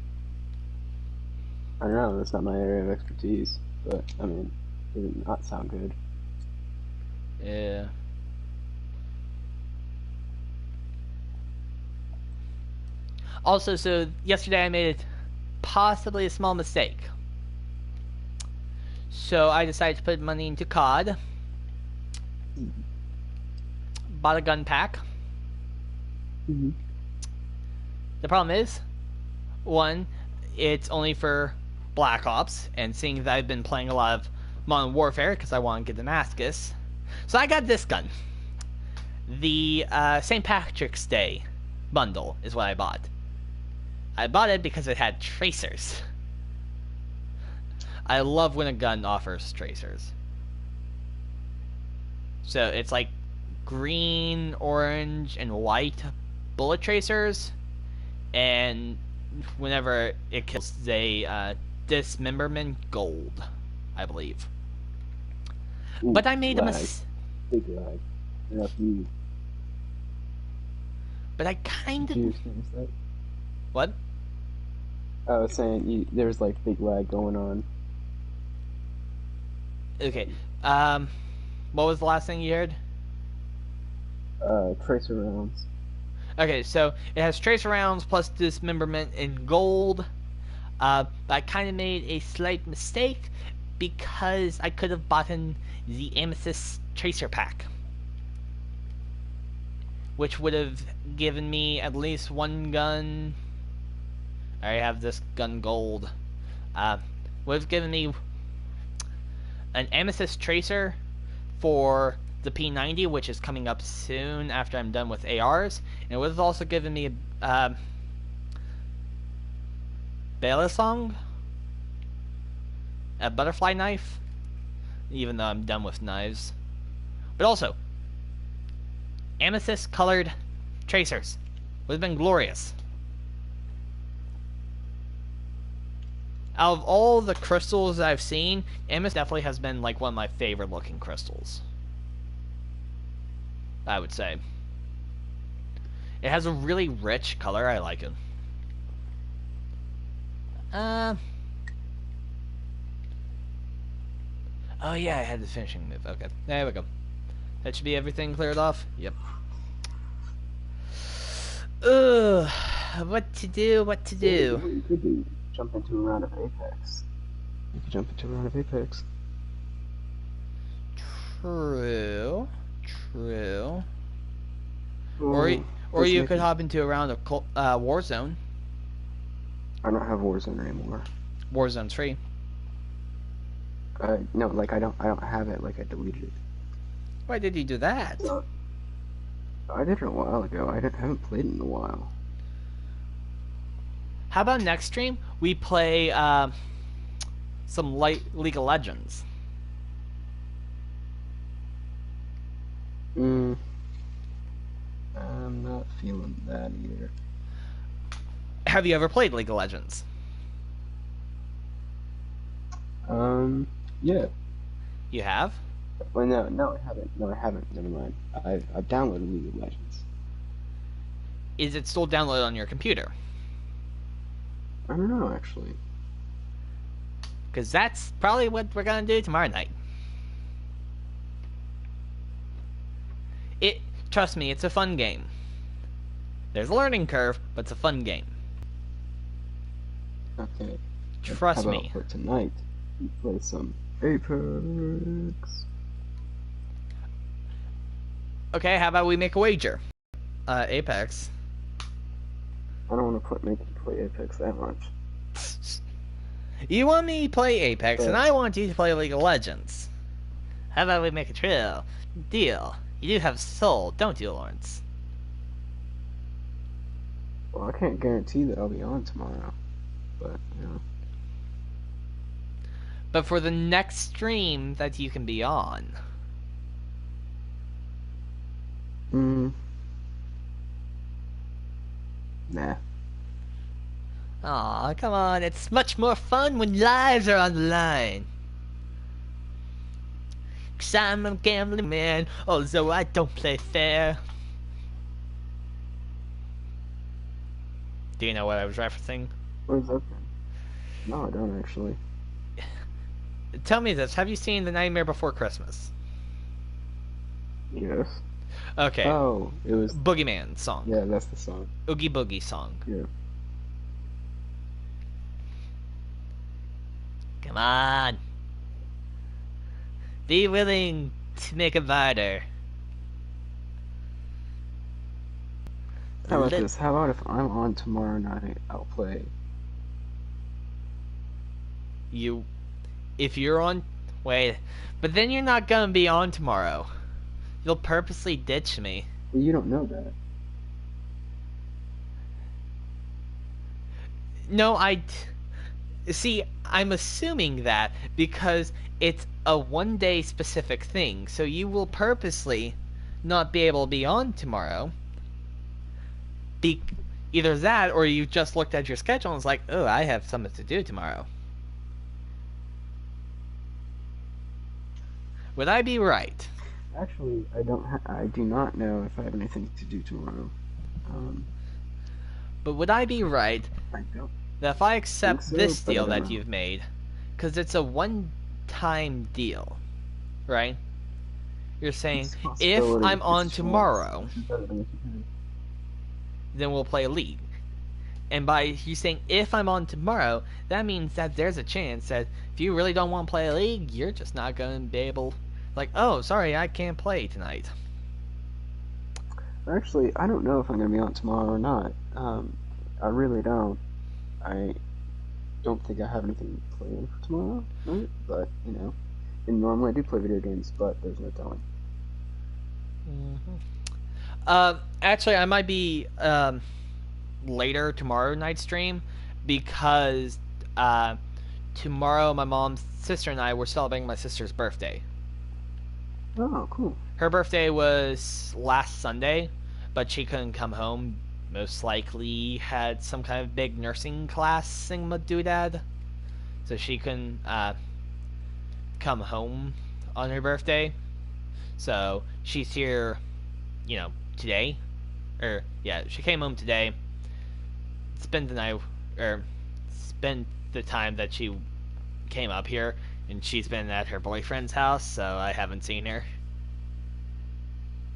know, that's not my area of expertise, but I mean, it did not sound good. Yeah. Also, so yesterday I made possibly a small mistake. So I decided to put money into COD. Bought a gun pack. Mm-hmm. The problem is, one, it's only for Black Ops, and seeing that I've been playing a lot of Modern Warfare because I want to get Damascus, so I got this gun. The St. Patrick's Day bundle is what I bought. I bought it because it had tracers. I love when a gun offers tracers. So it's like green, orange, and white bullet tracers, and whenever it kills, they dismemberment gold, I believe. Ooh, But I made a lag. mistake. Big lag. Enough you. But I kind Did you of. experience that? What? I was saying there's like big lag going on. Okay. What was the last thing you heard? Tracer rounds. Okay, so it has tracer rounds plus dismemberment in gold. But I kind of made a slight mistake because I could have bought the Amethyst Tracer Pack, which would have given me at least one gun. I already have this gun gold. Would have given me an Amethyst Tracer for the P90, which is coming up soon after I'm done with ARs, and it would have also given me a Balisong, a butterfly knife, even though I'm done with knives. But also, amethyst colored tracers would have been glorious. Out of all the crystals I've seen, amethyst definitely has been like one of my favorite looking crystals, I would say. It has a really rich color. I like it. Oh yeah, I had the finishing move. Okay, there we go. That should be everything cleared off. Yep. Ugh, what to do? What to do? What you could do? Jump into a round of Apex. You could jump into a round of Apex. True. True. Oh, Or you could hop into a round of Warzone. I don't have Warzone anymore. Warzone's free. No, like I don't have it. Like I deleted it. Why did you do that? I did it a while ago. I haven't played it in a while. How about next stream we play some light League of Legends? I'm not feeling that either. Have you ever played League of Legends? Yeah. You have? Well, no, I haven't. No, I haven't. Never mind. I've downloaded League of Legends. Is it still downloaded on your computer? I don't know, actually. Because that's probably what we're gonna do tomorrow night. Trust me, it's a fun game. There's a learning curve, but it's a fun game. Okay. Trust How about me. for tonight, we play some Apex. Okay, how about we make a wager? Apex. I don't want to make you play Apex that much. You want me to play Apex, Yeah. and I want you to play League of Legends. How about we make a trill deal? You do have soul, don't you, Lawrence? Well, I can't guarantee that I'll be on tomorrow, but But for the next stream that you can be on. Nah. Aw, come on, it's much more fun when lives are on the line. 'Cause I'm a gambling man, although I don't play fair. Do you know what I was referencing? Where's that from? No, I don't actually. Tell me this, have you seen The Nightmare Before Christmas? Yes. Okay. Oh, it was. Boogeyman song. Yeah, that's the song. Oogie Boogie song. Yeah. Come on. Be willing to make a barter. How about Let this? How about if I'm on tomorrow night, I'll play. you, if you're on, wait, but then you're not gonna be on tomorrow. You'll purposely ditch me. Well, you don't know that. No, see, I'm assuming that because it's a 1 day specific thing, so you will purposely not be able to be on tomorrow. Be either that or you just looked at your schedule and was like, oh, I have something to do tomorrow. Would I be right? Actually, I do not know if I have anything to do tomorrow. But would I be right I don't that if I think accept so, this but I deal don't that know. you've made, because it's a one-time deal, right? You're saying, It's a if possibility. I'm on It's a chance. tomorrow, This is better than what you had. then we'll play League. And by you saying, if I'm on tomorrow, that means that there's a chance that if you really don't want to play League, you're just not going to be able, like, oh, sorry, I can't play tonight. Actually, I don't know if I'm going to be on tomorrow or not. I really don't. I don't think I have anything planned for tomorrow night, but, and normally I do play video games, but there's no telling. Actually, I might be later tomorrow night stream because tomorrow my mom's sister and I were celebrating my sister's birthday. Oh, cool. Her birthday was last Sunday, but she couldn't come home. Most likely had some kind of big nursing class doodad, so she couldn't come home on her birthday. So she's here, today. She came home today. Spent the night, or spent the time that she came up here, and she's been at her boyfriend's house, so I haven't seen her.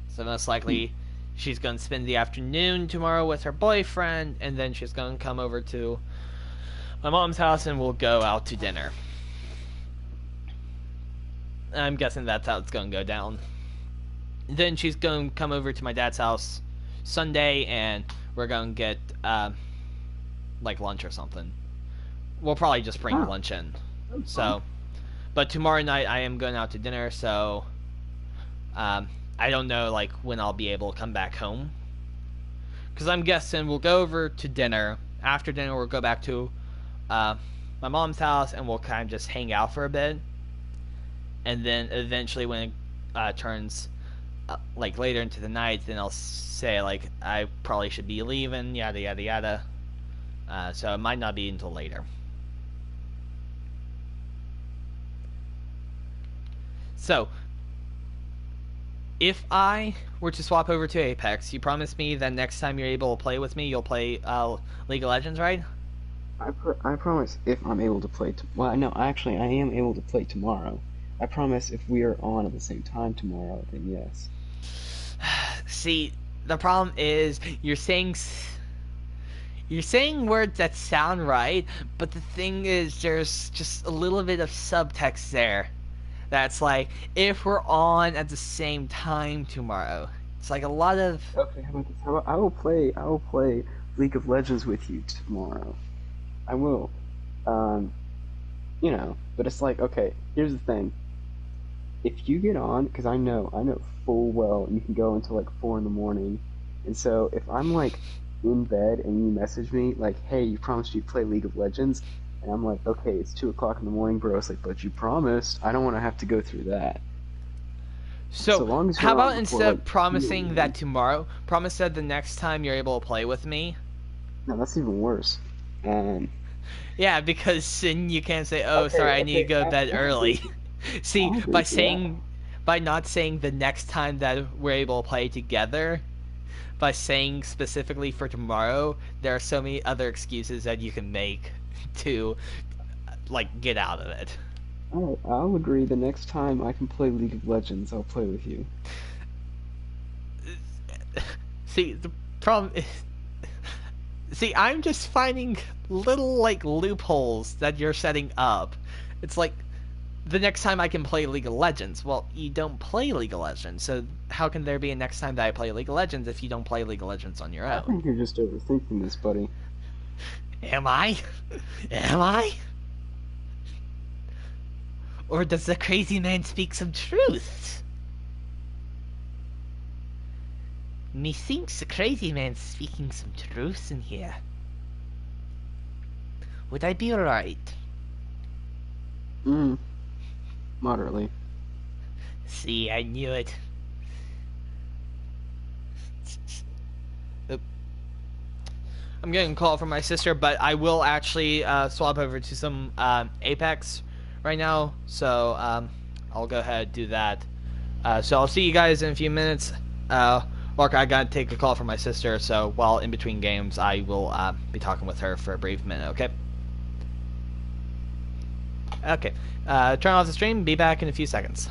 So most likely she's going to spend the afternoon tomorrow with her boyfriend, and then she's going to come over to my mom's house and we'll go out to dinner. I'm guessing that's how it's going to go down. Then she's going to come over to my dad's house Sunday, and we're going to get lunch or something. We'll probably just bring lunch in. So, but tomorrow night I am going out to dinner, so I don't know when I'll be able to come back home. Because I'm guessing we'll go over to dinner. After dinner we'll go back to my mom's house and we'll kind of just hang out for a bit. And then eventually when it turns later into the night, then I'll say I probably should be leaving, yada yada yada. So it might not be until later. So if I were to swap over to Apex, you promise me that next time you're able to play with me, you'll play League of Legends, right? I promise if I'm able to play. Well, no, actually, I am able to play tomorrow. I promise if we are on at the same time tomorrow, then yes. See, the problem is you're saying words that sound right, but the thing is there's just a little bit of subtext there. That's if we're on at the same time tomorrow. It's a lot of... Okay, how about this? How about I will play League of Legends with you tomorrow. I will. But it's okay, here's the thing. If you get on, because I know full well you can go until 4 in the morning, and so if I'm in bed and you message me hey, you promised you'd play League of Legends, and I'm okay, it's 2 o'clock in the morning, bro. It's but you promised. I don't want to have to go through that. So long as how we're about on instead before, of promising that tomorrow, promise that the next time you're able to play with me? No, that's even worse. Yeah, because then you can't say, oh, Okay, sorry, I need to go to bed early. See, I'll agree to by not saying the next time that we're able to play together, by saying specifically for tomorrow, there are so many other excuses that you can make to, get out of it. Alright, I'll agree. The next time I can play League of Legends, I'll play with you. See, the problem is... See, I'm just finding little, loopholes that you're setting up. It's the next time I can play League of Legends. Well, you don't play League of Legends, so how can there be a next time that I play League of Legends if you don't play League of Legends on your I own? think you're just overthinking this, buddy. Am I? Am I? Or does the crazy man speak some truth? Methinks the crazy man's speaking some truth in here. Would I be alright? Moderately. See, I knew it. Oop. I'm getting a call from my sister, but I will actually swap over to some Apex right now, so I'll go ahead and do that. So I'll see you guys in a few minutes. Mark, I gotta take a call from my sister, so while in between games, I will be talking with her for a brief minute, okay? Okay. Turn off the stream, be back in a few seconds.